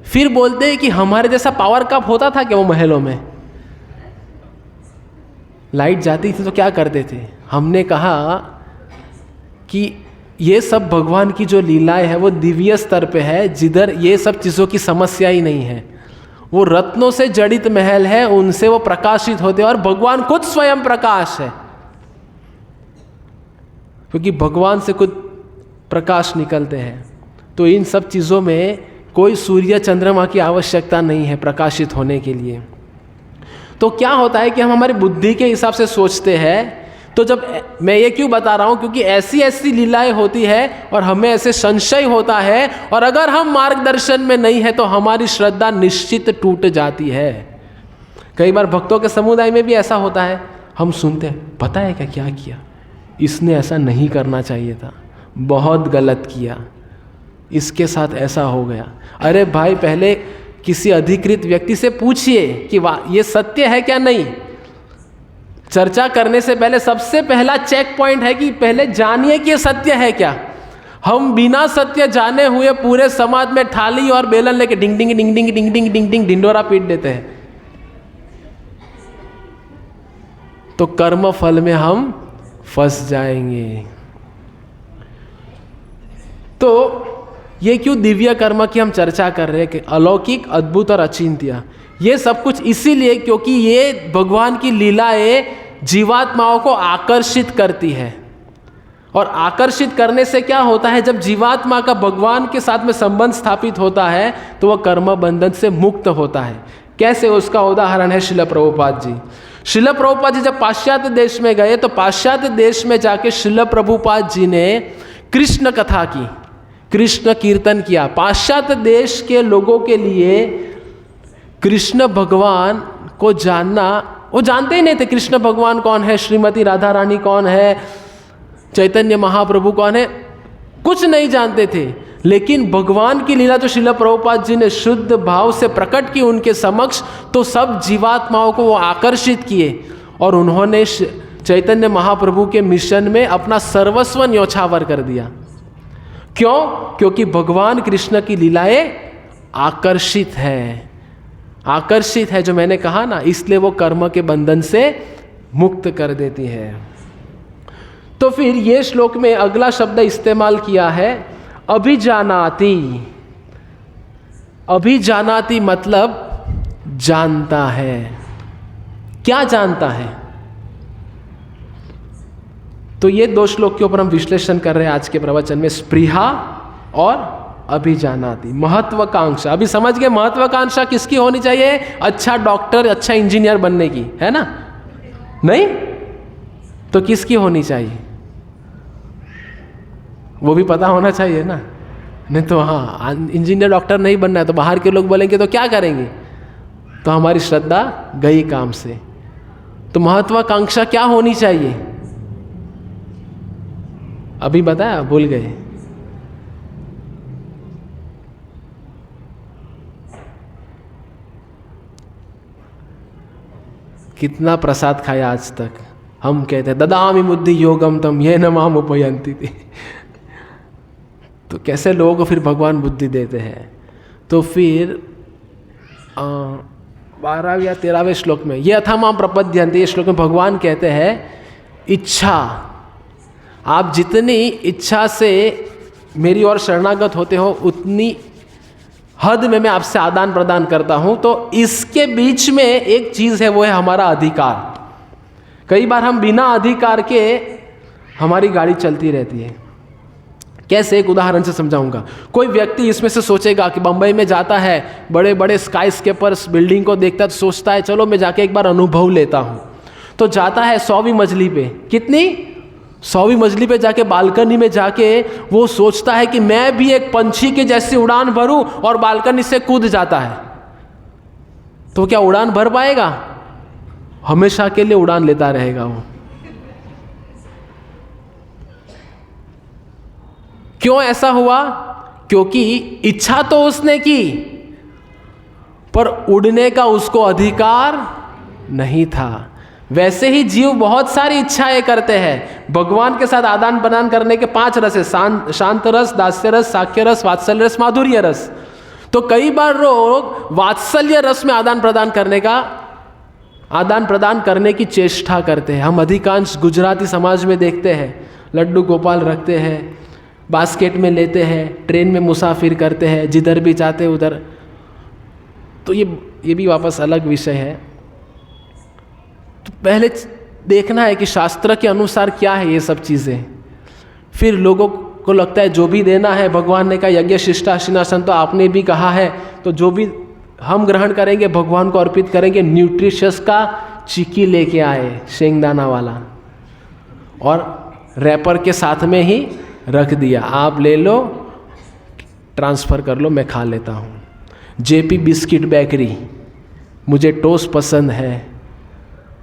फिर बोलते हैं कि हमारे जैसा पावर कप होता था क्या वो महलों में? लाइट जाती थी तो क्या करते थे? हमने कहा कि ये सब भगवान की जो लीलाएं है वो दिव्य स्तर पे है, जिधर ये सब चीज़ों की समस्या ही नहीं है। वो रत्नों से जड़ित महल है, उनसे वो प्रकाशित होते हैं, और भगवान खुद स्वयं प्रकाश है, क्योंकि भगवान से खुद प्रकाश निकलते हैं। तो इन सब चीज़ों में कोई सूर्य चंद्रमा की आवश्यकता नहीं है प्रकाशित होने के लिए। तो क्या होता है कि हम हमारी बुद्धि के हिसाब से सोचते हैं। तो जब मैं ये क्यों बता रहा हूँ, क्योंकि ऐसी ऐसी लीलाएं होती है और हमें ऐसे संशय होता है, और अगर हम मार्गदर्शन में नहीं है तो हमारी श्रद्धा निश्चित टूट जाती है। कई बार भक्तों के समुदाय में भी ऐसा होता है, हम सुनते हैं, पता है क्या क्या किया इसने, ऐसा नहीं करना चाहिए था, बहुत गलत किया, इसके साथ ऐसा हो गया। अरे भाई, पहले किसी अधिकृत व्यक्ति से पूछिए कि वाह ये सत्य है क्या नहीं। चर्चा करने से पहले सबसे पहला चेक पॉइंट है कि पहले जानिए कि ये सत्य है क्या। हम बिना सत्य जाने हुए पूरे समाज में थाली और बेलन लेके डिंग डिंग डिंग डिंग डिंग डिंग डिंग डिंग ढिंडोरा पीट देते हैं, तो कर्म फल में हम फंस जाएंगे। तो ये क्यों दिव्य कर्म की हम चर्चा कर रहे हैं कि अलौकिक, अद्भुत और अचिंत्य, ये सब कुछ इसीलिए क्योंकि ये भगवान की लीलाएं जीवात्माओं को आकर्षित करती है। और आकर्षित करने से क्या होता है, जब जीवात्मा का भगवान के साथ में संबंध स्थापित होता है तो वह कर्म बंधन से मुक्त होता है। कैसे? उसका उदाहरण है श्रील प्रभुपाद जी। श्रील प्रभुपाद जी जब पाश्चात्य देश में गए तो पाश्चात्य देश में जाके श्रील प्रभुपाद जी ने कृष्ण कथा की, कृष्ण कीर्तन किया। पाश्चात्य देश के लोगों के लिए कृष्ण भगवान को जानना, वो जानते ही नहीं थे कृष्ण भगवान कौन है, श्रीमती राधा रानी कौन है, चैतन्य महाप्रभु कौन है, कुछ नहीं जानते थे। लेकिन भगवान की लीला जो श्रील प्रभुपाद जी ने शुद्ध भाव से प्रकट की उनके समक्ष, तो सब जीवात्माओं को वो आकर्षित किए और उन्होंने चैतन्य महाप्रभु के मिशन में अपना सर्वस्व न्योछावर कर दिया। क्यों? क्योंकि भगवान कृष्ण की लीलाएं आकर्षित है, आकर्षित है, जो मैंने कहा ना, इसलिए वो कर्म के बंधन से मुक्त कर देती है। तो फिर ये श्लोक में अगला शब्द इस्तेमाल किया है अभिजानाति। अभिजानाति मतलब जानता है। क्या जानता है? तो ये दो श्लोक के ऊपर हम विश्लेषण कर रहे हैं आज के प्रवचन में, स्पृहा और अभिजानाति, महत्वाकांक्षा। अभी समझ गए महत्वाकांक्षा किसकी होनी चाहिए? अच्छा डॉक्टर, अच्छा इंजीनियर बनने की, है ना? नहीं तो किसकी होनी चाहिए? वो भी पता होना चाहिए ना। नहीं तो हाँ, इंजीनियर डॉक्टर नहीं बनना है तो बाहर के लोग बोलेंगे तो क्या करेंगे, तो हमारी श्रद्धा गई काम से। तो महत्वाकांक्षा क्या होनी चाहिए? अभी बताया, भूल गए। कितना प्रसाद खाया आज तक। हम कहते हैं ददामि बुद्धि योगम तम ये न माम उपयंती थी। तो कैसे लोगों को फिर भगवान बुद्धि देते हैं? तो फिर 12वें या 13वें श्लोक में ये अथामाम प्रपद्यन्ते, ये श्लोक में भगवान कहते हैं इच्छा, आप जितनी इच्छा से मेरी ओर शरणागत होते हो उतनी हद में मैं आपसे आदान प्रदान करता हूं। तो इसके बीच में एक चीज है, वो है हमारा अधिकार। कई बार हम बिना अधिकार के हमारी गाड़ी चलती रहती है। कैसे? एक उदाहरण से समझाऊंगा। कोई व्यक्ति इसमें से सोचेगा कि बंबई में जाता है, बड़े बड़े स्काई स्केपर्स बिल्डिंग को देखता है तो सोचता है चलो मैं जाके एक बार अनुभव लेता हूं। तो जाता है 100वीं मंजिल पे, कितनी? 100वीं मंजिल पे जाके बालकनी में जाके वो सोचता है कि मैं भी एक पंछी के जैसी उड़ान भरूं, और बालकनी से कूद जाता है, तो क्या उड़ान भर पाएगा? हमेशा के लिए उड़ान लेता रहेगा वो। क्यों ऐसा हुआ? क्योंकि इच्छा तो उसने की, पर उड़ने का उसको अधिकार नहीं था। वैसे ही जीव बहुत सारी इच्छाएं करते हैं। भगवान के साथ आदान प्रदान करने के 5 रस है, शांत रस, दास्य रस, साख्य रस, वात्सल्य रस, माधुर्य रस। तो कई बार लोग वात्सल्य रस में आदान प्रदान करने की चेष्टा करते हैं। हम अधिकांश गुजराती समाज में देखते हैं, लड्डू गोपाल रखते हैं, बास्केट में लेते हैं, ट्रेन में मुसाफिर करते हैं, जिधर भी जाते उधर। तो ये भी वापस अलग विषय है। तो पहले देखना है कि शास्त्र के अनुसार क्या है ये सब चीज़ें। फिर लोगों को लगता है जो भी देना है, भगवान ने कहा यज्ञ शिष्टाशिनासन, तो आपने भी कहा है, तो जो भी हम ग्रहण करेंगे भगवान को अर्पित करेंगे। न्यूट्रिशियस का चिक्की लेके आए, शेंगदाना वाला, और रैपर के साथ में ही रख दिया, आप ले लो, ट्रांसफ़र कर लो, मैं खा लेता हूँ। जेपी बिस्किट बेकरी, मुझे टोस्ट पसंद है,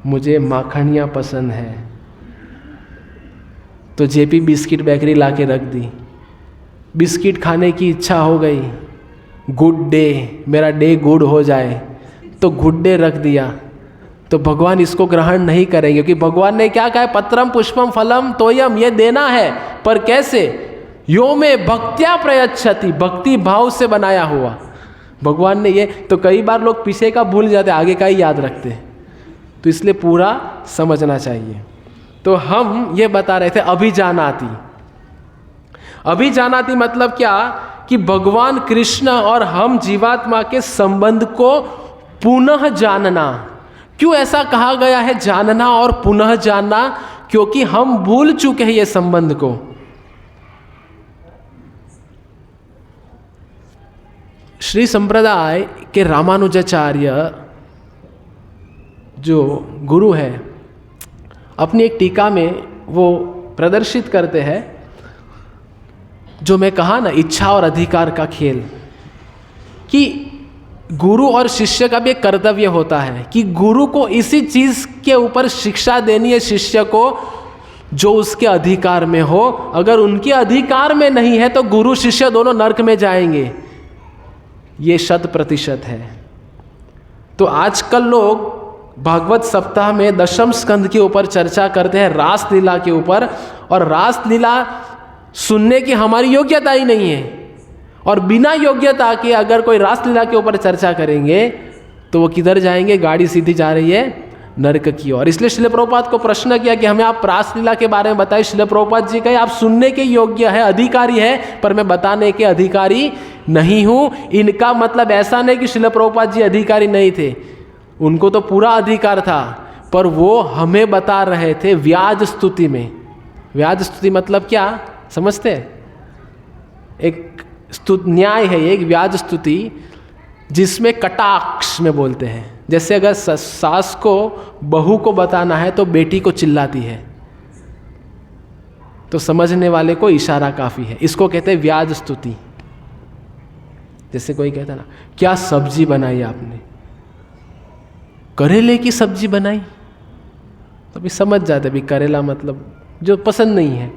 मुझे माखनियाँ पसंद है, तो जेपी बिस्किट बेकरी ला के रख दी। बिस्किट खाने की इच्छा हो गई, गुड डे, मेरा डे गुड हो जाए, तो गुड डे रख दिया। तो भगवान इसको ग्रहण नहीं करेंगे, क्योंकि भगवान ने क्या कहा है? पत्रम पुष्पम फलम तोयम, ये देना है, पर कैसे? यो में भक्त्या प्रयच्छति, भक्ति भाव से बनाया हुआ। भगवान ने ये, तो कई बार लोग पीछे का भूल जाते, आगे का ही याद रखते हैं, तो इसलिए पूरा समझना चाहिए। तो हम ये बता रहे थे अभिजानाति। अभिजानाति मतलब क्या? कि भगवान कृष्ण और हम जीवात्मा के संबंध को पुनः जानना। क्यों ऐसा कहा गया है, जानना और पुनः जानना? क्योंकि हम भूल चुके हैं ये संबंध को। श्री संप्रदाय के रामानुजाचार्य जो गुरु है, अपनी एक टीका में वो प्रदर्शित करते हैं, जो मैं कहा ना, इच्छा और अधिकार का खेल, कि गुरु और शिष्य का भी एक कर्तव्य होता है कि गुरु को इसी चीज़ के ऊपर शिक्षा देनी है शिष्य को जो उसके अधिकार में हो। अगर उनके अधिकार में नहीं है तो गुरु शिष्य दोनों नरक में जाएंगे, ये 100% है। तो आजकल लोग भागवत सप्ताह में 10वें स्कंद के ऊपर चर्चा करते हैं, रास लीला के ऊपर, और रास लीला सुनने की हमारी योग्यता ही नहीं है। और बिना योग्यता के अगर कोई रासलीला के ऊपर चर्चा करेंगे तो वो किधर जाएंगे? गाड़ी सीधी जा रही है नरक की ओर। इसलिए श्रील प्रभुपाद को प्रश्न किया कि हमें आप रासलीला के बारे में बताइए। श्रील प्रभुपाद जी कहे आप सुनने के योग्य है, अधिकारी है, पर मैं बताने के अधिकारी नहीं हूँ। इनका मतलब ऐसा नहीं कि श्रील प्रभुपाद जी अधिकारी नहीं थे, उनको तो पूरा अधिकार था, पर वो हमें बता रहे थे व्याज स्तुति में। व्याज स्तुति मतलब क्या समझते हैं? एक न्याय है, एक व्याज स्तुति जिसमें कटाक्ष में बोलते हैं। जैसे अगर सास को बहू को बताना है तो बेटी को चिल्लाती है, तो समझने वाले को इशारा काफी है। इसको कहते हैं व्याज स्तुति। जैसे कोई कहता ना, क्या सब्जी बनाई आपने? करेले की सब्जी बनाई, तो भी समझ जाते भी करेला मतलब जो पसंद नहीं है,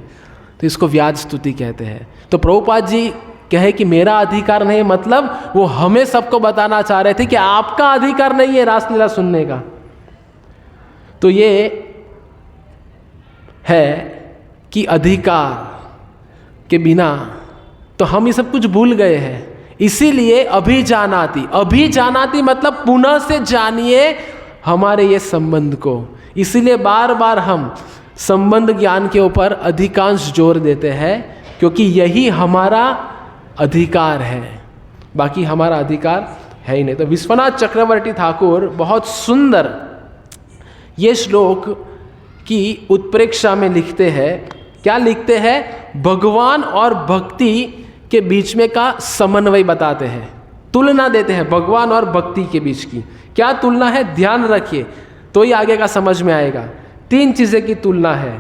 तो इसको व्याज स्तुति कहते हैं। तो प्रभुपाद जी कहे कि मेरा अधिकार नहीं, मतलब वो हमें सबको बताना चाह रहे थे कि आपका अधिकार नहीं है रासलीला सुनने का। तो ये है कि अधिकार के बिना तो हम ये सब कुछ भूल गए हैं। इसीलिए अभिजानाति मतलब पुनः से जानिए हमारे ये संबंध को। इसीलिए बार बार हम संबंध ज्ञान के ऊपर अधिकांश जोर देते हैं, क्योंकि यही हमारा अधिकार है, बाकी हमारा अधिकार है ही नहीं। तो विश्वनाथ चक्रवर्ती ठाकुर बहुत सुंदर ये श्लोक की उत्प्रेक्षा में लिखते हैं। क्या लिखते हैं? भगवान और भक्ति के बीच में का समन्वय बताते हैं, तुलना देते हैं भगवान और भक्ति के बीच की। क्या तुलना है? ध्यान रखिए तो ही आगे का समझ में आएगा। 3 चीज़ें की तुलना है।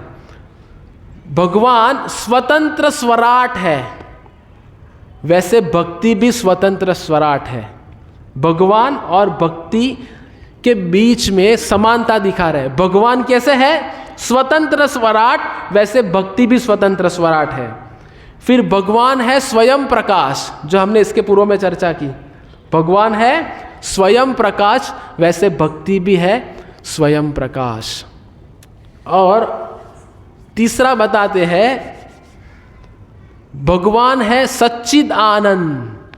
भगवान स्वतंत्र स्वराट है, वैसे भक्ति भी स्वतंत्र स्वराट है। भगवान और भक्ति के बीच में समानता दिखा रहे हैं। भगवान कैसे है? स्वतंत्र स्वराट, वैसे भक्ति भी स्वतंत्र स्वराट है। फिर भगवान है स्वयं प्रकाश, जो हमने इसके पूर्व में चर्चा की। भगवान है स्वयं प्रकाश, वैसे भक्ति भी है स्वयं प्रकाश। और तीसरा बताते हैं, भगवान है सच्चिद आनंद,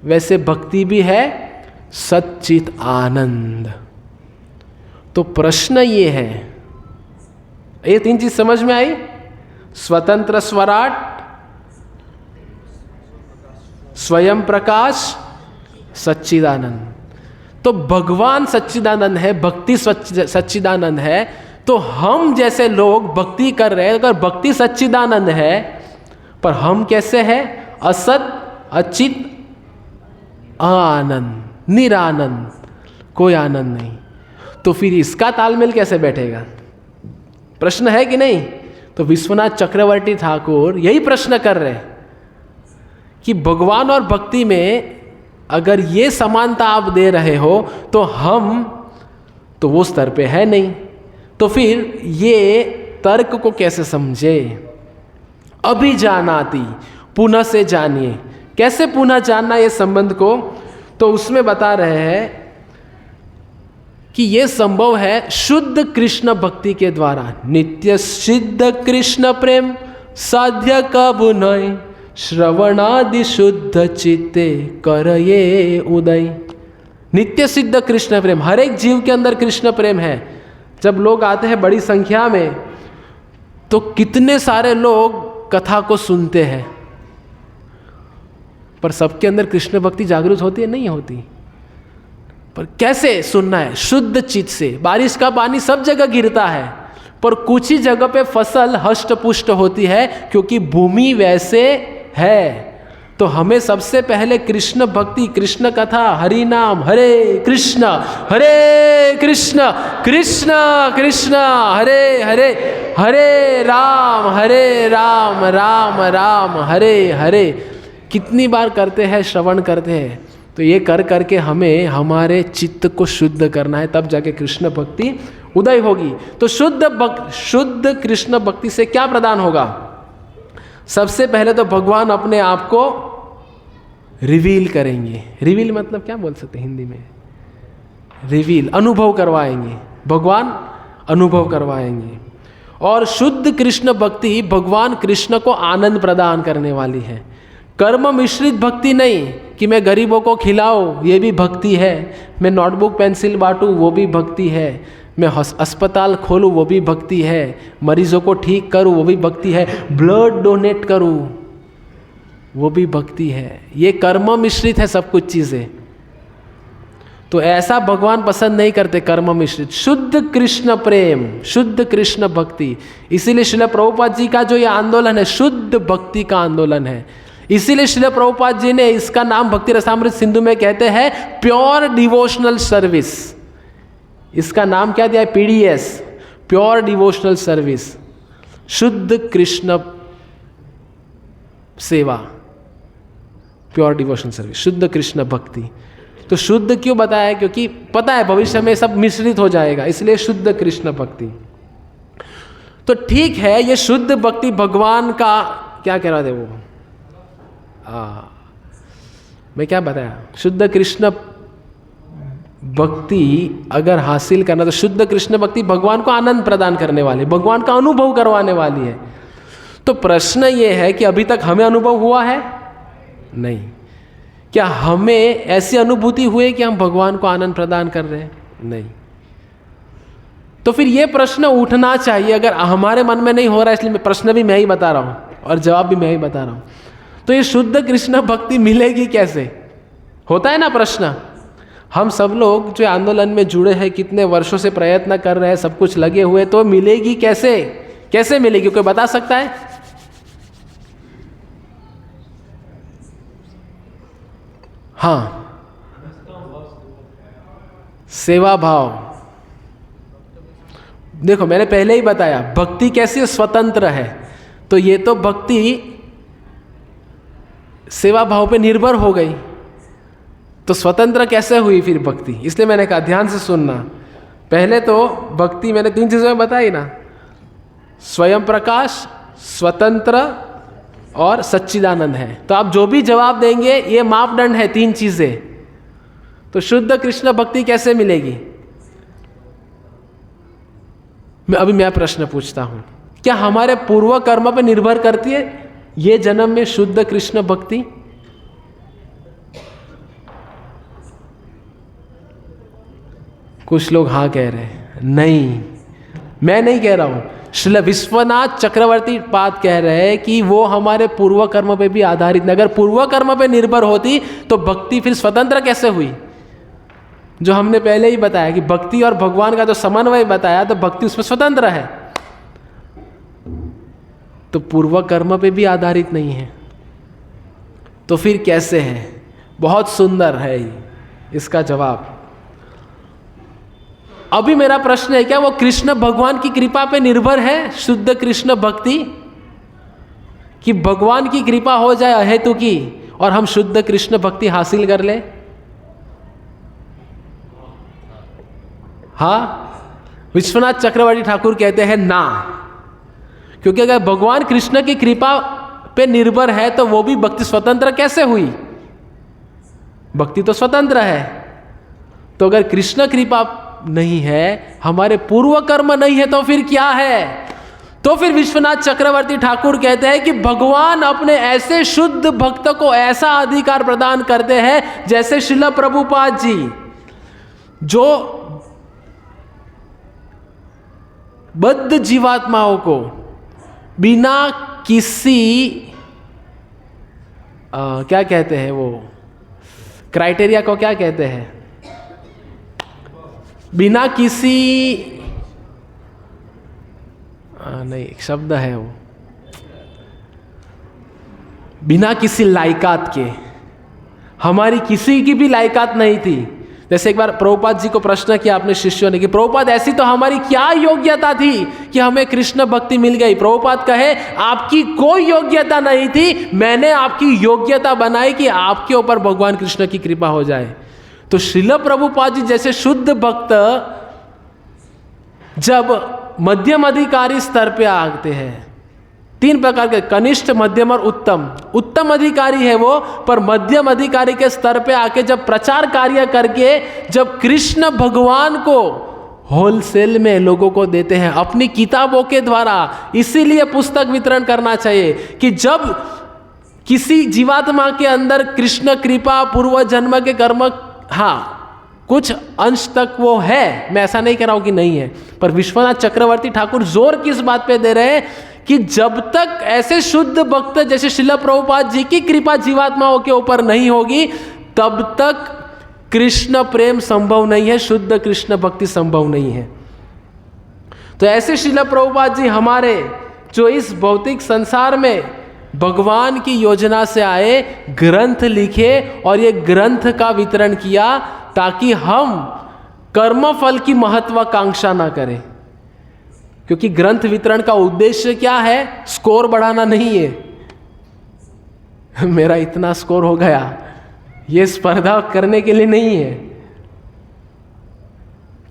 वैसे भक्ति भी है सच्चित आनंद। तो प्रश्न ये है, ये तीन चीज समझ में आई? स्वतंत्र स्वराट, स्वयं प्रकाश, सच्चिदानंद। तो भगवान सच्चिदानंद है, भक्ति सच्चिदानंद है। तो हम जैसे लोग भक्ति कर रहे हैं, अगर भक्ति सच्चिदानंद है, पर हम कैसे हैं? असत, अचित, आनंद, निरानंद, कोई आनंद नहीं। तो फिर इसका तालमेल कैसे बैठेगा? प्रश्न है कि नहीं? तो विश्वनाथ चक्रवर्ती ठाकुर यही प्रश्न कर रहे हैं कि भगवान और भक्ति में अगर ये समानता आप दे रहे हो, तो हम तो वो स्तर पे है नहीं। तो फिर ये तर्क को कैसे समझे? अभिजानाति, पुनः से जानिए। कैसे पुनः जानना ये संबंध को? तो उसमें बता रहे हैं कि ये संभव है शुद्ध कृष्ण भक्ति के द्वारा। नित्य सिद्ध कृष्ण प्रेम साध्य कबु नय, श्रवणादि शुद्ध चित्ते करये उदय। नित्य सिद्ध कृष्ण प्रेम, हर एक जीव के अंदर कृष्ण प्रेम है। जब लोग आते हैं बड़ी संख्या में, तो कितने सारे लोग कथा को सुनते हैं, पर सबके अंदर कृष्ण भक्ति जागृत होती है? नहीं होती। पर कैसे सुनना है? शुद्ध चित्त से। बारिश का पानी सब जगह गिरता है, पर कुछ ही जगह पे फसल हष्ट पुष्ट होती है, क्योंकि भूमि वैसे है। तो हमें सबसे पहले कृष्ण भक्ति, कृष्ण कथा, हरि नाम, हरे कृष्ण कृष्ण कृष्ण हरे हरे, हरे राम राम राम हरे हरे। कितनी बार करते हैं, श्रवण करते हैं। तो ये कर करके हमें हमारे चित्त को शुद्ध करना है, तब जाके कृष्ण भक्ति उदय होगी। तो शुद्ध कृष्ण भक्ति से क्या प्रदान होगा? सबसे पहले तो भगवान अपने आप को रिवील करेंगे। रिवील मतलब क्या बोल सकते हैं हिंदी में? रिवील, अनुभव करवाएंगे। भगवान अनुभव करवाएंगे। और शुद्ध कृष्ण भक्ति भगवान कृष्ण को आनंद प्रदान करने वाली है। कर्म मिश्रित भक्ति नहीं कि मैं गरीबों को खिलाऊं, ये भी भक्ति है। मैं नोटबुक पेंसिल बांटूं, वो भी भक्ति है। मैं अस्पताल खोलूं, वो भी भक्ति है। मरीजों को ठीक करूं, वो भी भक्ति है। ब्लड डोनेट करूं, वो भी भक्ति है। ये कर्म मिश्रित है सब कुछ चीज़ें। तो ऐसा भगवान पसंद नहीं करते, कर्म मिश्रित। शुद्ध कृष्ण प्रेम, शुद्ध कृष्ण भक्ति। इसीलिए श्रील प्रभुपाद जी का जो ये आंदोलन है, शुद्ध भक्ति का आंदोलन है। इसीलिए श्रील प्रभुपाद जी ने इसका नाम भक्ति रसामृत सिंधु में कहते हैं प्योर डिवोशनल सर्विस। इसका नाम क्या दिया है? PDS, प्योर डिवोशनल सर्विस, शुद्ध कृष्ण सेवा, प्योर डिवोशनल सर्विस, शुद्ध कृष्ण भक्ति। तो शुद्ध क्यों बताया? क्योंकि पता है भविष्य में सब मिश्रित हो जाएगा, इसलिए शुद्ध कृष्ण भक्ति। तो ठीक है, ये शुद्ध भक्ति भगवान का क्या कह रहा थे वो? मैं क्या बताया? शुद्ध कृष्ण भक्ति अगर हासिल करना, तो शुद्ध कृष्ण भक्ति भगवान को आनंद प्रदान करने वाली, भगवान का अनुभव करवाने वाली है। तो प्रश्न ये है कि अभी तक हमें अनुभव हुआ है? नहीं। क्या हमें ऐसी अनुभूति हुई कि हम भगवान को आनंद प्रदान कर रहे हैं? नहीं। तो फिर ये प्रश्न उठना चाहिए। अगर हमारे मन में नहीं हो रहा है, इसलिए प्रश्न भी मैं ही बता रहा हूँ और जवाब भी मैं ही बता रहा हूँ। तो ये शुद्ध कृष्ण भक्ति मिलेगी कैसे? होता है ना प्रश्न। हम सब लोग जो आंदोलन में जुड़े हैं, कितने वर्षों से प्रयत्न कर रहे हैं, सब कुछ लगे हुए, तो मिलेगी कैसे? कैसे मिलेगी? कोई बता सकता है? हाँ, सेवा भाव। देखो मैंने पहले ही बताया, भक्ति कैसी स्वतंत्र है। तो ये तो भक्ति सेवा भाव पे निर्भर हो गई, तो स्वतंत्र कैसे हुई फिर भक्ति? इसलिए मैंने कहा ध्यान से सुनना। पहले तो भक्ति मैंने 3 चीज़ों में बताई ना, स्वयं प्रकाश, स्वतंत्र और सच्चिदानंद है। तो आप जो भी जवाब देंगे ये मापदंड है 3 चीजें। तो शुद्ध कृष्ण भक्ति कैसे मिलेगी? मैं प्रश्न पूछता हूं, क्या हमारे पूर्व कर्म पर निर्भर करती है ये जन्म में शुद्ध कृष्ण भक्ति? कुछ लोग हाँ कह रहे हैं। नहीं, मैं नहीं कह रहा हूं, श्रील विश्वनाथ चक्रवर्ती पाद कह रहे हैं कि वो हमारे पूर्व कर्म पे भी आधारित नहीं। अगर पूर्व कर्म पे निर्भर होती तो भक्ति फिर स्वतंत्र कैसे हुई? जो हमने पहले ही बताया कि भक्ति और भगवान का जो समन्वय बताया, तो भक्ति उसमें स्वतंत्र है, तो पूर्व कर्म पे भी आधारित नहीं है। तो फिर कैसे है? बहुत सुंदर है इसका जवाब। अभी मेरा प्रश्न है, क्या वो कृष्ण भगवान की कृपा पे निर्भर है शुद्ध कृष्ण भक्ति? कि भगवान की कृपा हो जाए अहेतु की और हम शुद्ध कृष्ण भक्ति हासिल कर ले? हाँ, विश्वनाथ चक्रवर्ती ठाकुर कहते हैं ना, क्योंकि अगर भगवान कृष्ण की कृपा पे निर्भर है तो वो भी भक्ति स्वतंत्र कैसे हुई? भक्ति तो स्वतंत्र है। तो अगर कृष्ण कृपा नहीं है, हमारे पूर्व कर्म नहीं है, तो फिर क्या है? तो फिर विश्वनाथ चक्रवर्ती ठाकुर कहते हैं कि भगवान अपने ऐसे शुद्ध भक्त को ऐसा अधिकार प्रदान करते हैं जैसे श्रील प्रभुपाद जी, जो बद्ध जीवात्माओं को बिना किसी क्या कहते हैं वो क्राइटेरिया को क्या कहते हैं, बिना किसी नहीं एक शब्द है वो, बिना किसी लायकात के, हमारी किसी की भी लायकात नहीं थी। जैसे एक बार प्रभुपाद जी को प्रश्न किया अपने शिष्यों ने कि प्रभुपाद ऐसी तो हमारी क्या योग्यता थी कि हमें कृष्ण भक्ति मिल गई? प्रभुपाद कहे आपकी कोई योग्यता नहीं थी, मैंने आपकी योग्यता बनाई कि आपके ऊपर भगवान कृष्ण की कृपा हो जाए। तो श्रील प्रभुपाद जी जैसे शुद्ध भक्त जब मध्यम अधिकारी स्तर पे आते हैं, 3 प्रकार के, कनिष्ठ, मध्यम और उत्तम। उत्तम अधिकारी है वो, पर मध्यम अधिकारी के स्तर पे आके जब प्रचार कार्य करके जब कृष्ण भगवान को होलसेल में लोगों को देते हैं अपनी किताबों के द्वारा। इसीलिए पुस्तक वितरण करना चाहिए कि जब किसी जीवात्मा के अंदर कृष्ण कृपा, पूर्व जन्म के कर्म, हाँ कुछ अंश तक वो है, मैं ऐसा नहीं कह रहा हूं कि नहीं है, पर विश्वनाथ चक्रवर्ती ठाकुर जोर किस बात पे दे रहे हैं कि जब तक ऐसे शुद्ध भक्त जैसे श्रील प्रभुपाद जी की कृपा जीवात्माओं के ऊपर नहीं होगी, तब तक कृष्ण प्रेम संभव नहीं है, शुद्ध कृष्ण भक्ति संभव नहीं है। तो ऐसे श्रील प्रभुपाद जी हमारे जो इस भौतिक संसार में भगवान की योजना से आए, ग्रंथ लिखे और ये ग्रंथ का वितरण किया ताकि हम कर्मफल की महत्वाकांक्षा ना करें। क्योंकि ग्रंथ वितरण का उद्देश्य क्या है? स्कोर बढ़ाना नहीं है, मेरा इतना स्कोर हो गया, ये स्पर्धा करने के लिए नहीं है।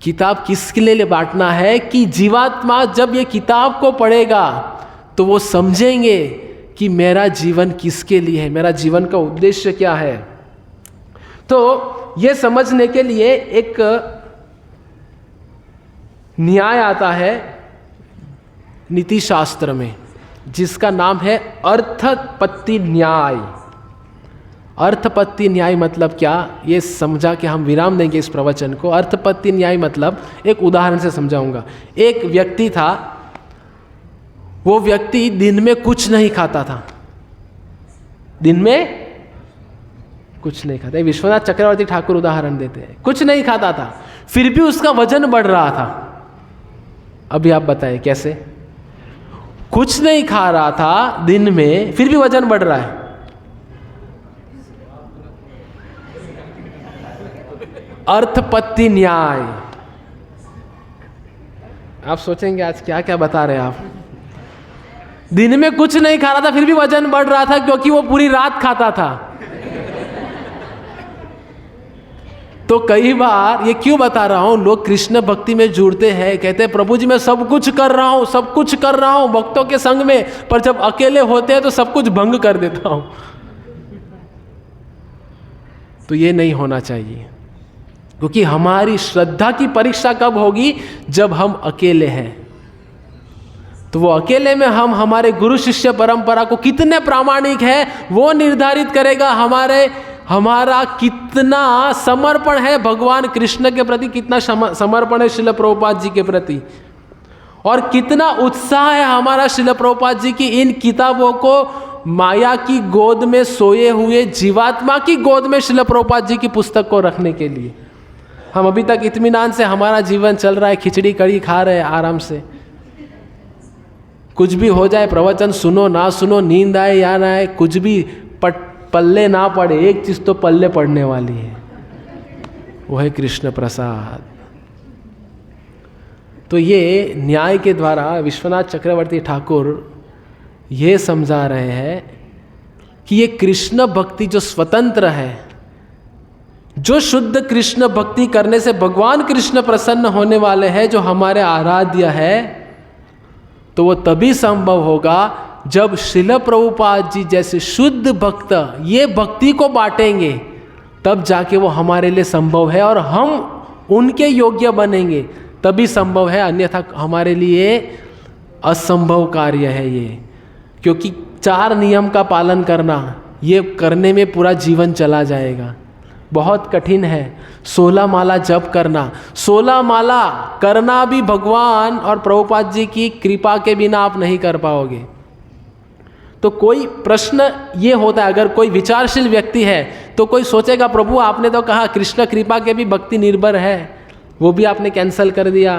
किताब किसके लिए बांटना है कि जीवात्मा जब ये किताब को पढ़ेगा तो वो समझेंगे कि मेरा जीवन किसके लिए है, मेरा जीवन का उद्देश्य क्या है। तो ये समझने के लिए एक न्याय आता है नीति शास्त्र में, जिसका नाम है अर्थपत्ति न्याय। अर्थपत्ति न्याय मतलब क्या, ये समझा के हम विराम देंगे इस प्रवचन को। अर्थपत्ति न्याय मतलब, एक उदाहरण से समझाऊंगा। एक व्यक्ति था, वो व्यक्ति दिन में कुछ नहीं खाता था, दिन में कुछ नहीं खाता। विश्वनाथ चक्रवर्ती ठाकुर उदाहरण देते हैं, कुछ नहीं खाता था, फिर भी उसका वजन बढ़ रहा था। अभी आप बताएं कैसे? कुछ नहीं खा रहा था दिन में, फिर भी वजन बढ़ रहा है। अर्थपत्ति न्याय। आप सोचेंगे आज क्या क्या बता रहे हैं आप। दिन में कुछ नहीं खा रहा था फिर भी वजन बढ़ रहा था, क्योंकि वो पूरी रात खाता था। तो कई बार, ये क्यों बता रहा हूं, लोग कृष्ण भक्ति में जुड़ते हैं, कहते हैं प्रभु जी मैं सब कुछ कर रहा हूं, सब कुछ कर रहा हूं भक्तों के संग में, पर जब अकेले होते हैं तो सब कुछ भंग कर देता हूं। तो ये नहीं होना चाहिए, क्योंकि हमारी श्रद्धा की परीक्षा कब होगी, जब हम अकेले हैं। तो वो अकेले में हम हमारे गुरु शिष्य परंपरा को कितने प्रामाणिक है वो निर्धारित करेगा हमारा कितना समर्पण है भगवान कृष्ण के प्रति, कितना समर्पण है श्रील प्रभुपाद जी के प्रति, और कितना उत्साह है हमारा श्रील प्रभुपाद जी की इन किताबों को माया की गोद में सोए हुए जीवात्मा की गोद में श्रील प्रभुपाद जी की पुस्तक को रखने के लिए। हम अभी तक इत्मीनान से हमारा जीवन चल रहा है, खिचड़ी कड़ी खा रहे हैं आराम से, कुछ भी हो जाए, प्रवचन सुनो ना सुनो, नींद आए या ना आए, कुछ भी पल्ले ना पड़े, एक चीज तो पल्ले पड़ने वाली है, वो है कृष्ण प्रसाद। तो ये न्याय के द्वारा विश्वनाथ चक्रवर्ती ठाकुर ये समझा रहे हैं कि ये कृष्ण भक्ति जो स्वतंत्र है, जो शुद्ध कृष्ण भक्ति करने से भगवान कृष्ण प्रसन्न होने वाले हैं, जो हमारे आराध्य है, तो वो तभी संभव होगा जब श्रील प्रभुपाद जी जैसे शुद्ध भक्त ये भक्ति को बांटेंगे, तब जाके वो हमारे लिए संभव है और हम उनके योग्य बनेंगे, तभी संभव है, अन्यथा हमारे लिए असंभव कार्य है ये। क्योंकि 4 नियम का पालन करना, ये करने में पूरा जीवन चला जाएगा, बहुत कठिन है। 16 माला जप करना, 16 माला करना भी भगवान और प्रभुपाद जी की कृपा के बिना आप नहीं कर पाओगे। तो कोई प्रश्न ये होता है, अगर कोई विचारशील व्यक्ति है तो कोई सोचेगा प्रभु आपने तो कहा कृष्ण कृपा के भी भक्ति निर्भर है, वो भी आपने कैंसल कर दिया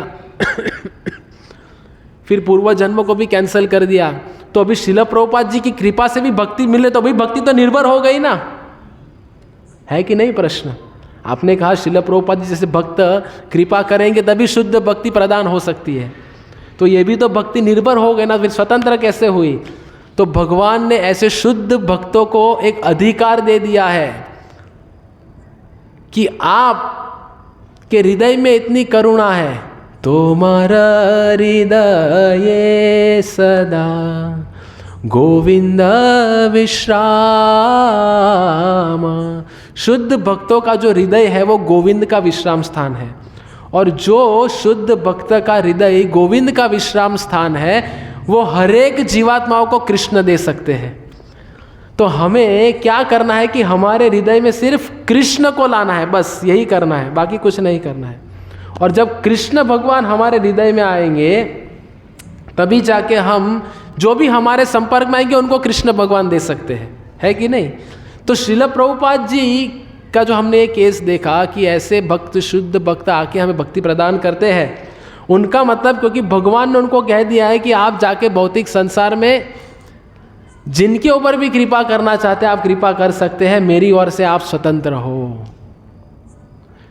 फिर पूर्व जन्म को भी कैंसल कर दिया, तो अभी श्रील प्रभुपाद जी की कृपा से भी भक्ति मिले तो अभी भक्ति तो निर्भर हो गई ना, है कि नहीं? प्रश्न आपने कहा श्रील प्रभुपाद जी जैसे भक्त कृपा करेंगे तभी शुद्ध भक्ति प्रदान हो सकती है, तो ये भी तो भक्ति निर्भर हो गई ना, फिर स्वतंत्र कैसे हुई? तो भगवान ने ऐसे शुद्ध भक्तों को एक अधिकार दे दिया है कि आप के हृदय में इतनी करुणा है, तुम्हारा हृदय सदा गोविंद विश्राम। शुद्ध भक्तों का जो हृदय है वो गोविंद का विश्राम स्थान है, और जो शुद्ध भक्त का हृदय गोविंद का विश्राम स्थान है वो हरेक जीवात्माओं को कृष्ण दे सकते हैं। तो हमें क्या करना है कि हमारे हृदय में सिर्फ कृष्ण को लाना है, बस यही करना है, बाकी कुछ नहीं करना है। और जब कृष्ण भगवान हमारे हृदय में आएंगे तभी जाके हम जो भी हमारे संपर्क में आएंगे उनको कृष्ण भगवान दे सकते हैं, है कि नहीं? तो श्रील प्रभुपाद जी का जो हमने एक केस देखा कि ऐसे भक्त, शुद्ध भक्त आके हमें भक्ति प्रदान करते हैं, उनका मतलब क्योंकि भगवान ने उनको कह दिया है कि आप जाके भौतिक संसार में जिनके ऊपर भी कृपा करना चाहते हैं आप कृपा कर सकते हैं, मेरी ओर से आप स्वतंत्र हो।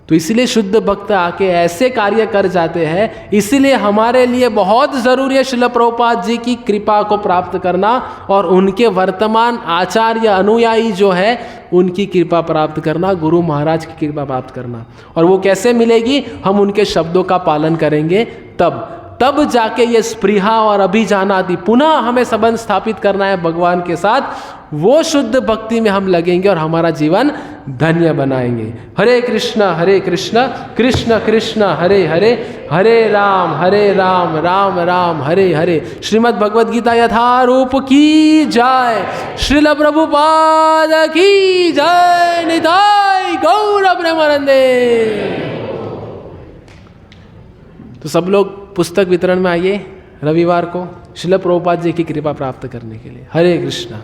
तो इसलिए शुद्ध भक्त आके ऐसे कार्य कर जाते हैं, इसलिए हमारे लिए बहुत ज़रूरी है श्रील प्रभुपाद जी की कृपा को प्राप्त करना और उनके वर्तमान आचार्य अनुयायी जो है उनकी कृपा प्राप्त करना, गुरु महाराज की कृपा प्राप्त करना। और वो कैसे मिलेगी? हम उनके शब्दों का पालन करेंगे तब जाके ये स्पृहा और अभिजानादि पुनः हमें संबंध स्थापित करना है भगवान के साथ, वो शुद्ध भक्ति में हम लगेंगे और हमारा जीवन धन्य बनाएंगे। हरे कृष्ण कृष्ण कृष्ण हरे हरे, हरे राम राम राम हरे हरे। श्रीमद् भगवद गीता यथारूप की जय, श्रील प्रभुपाद की जय, निताय गौर प्रेमानंदे। तो सब लोग पुस्तक वितरण में आइए रविवार को श्रील प्रभुपाद जी की कृपा प्राप्त करने के लिए। हरे कृष्णा।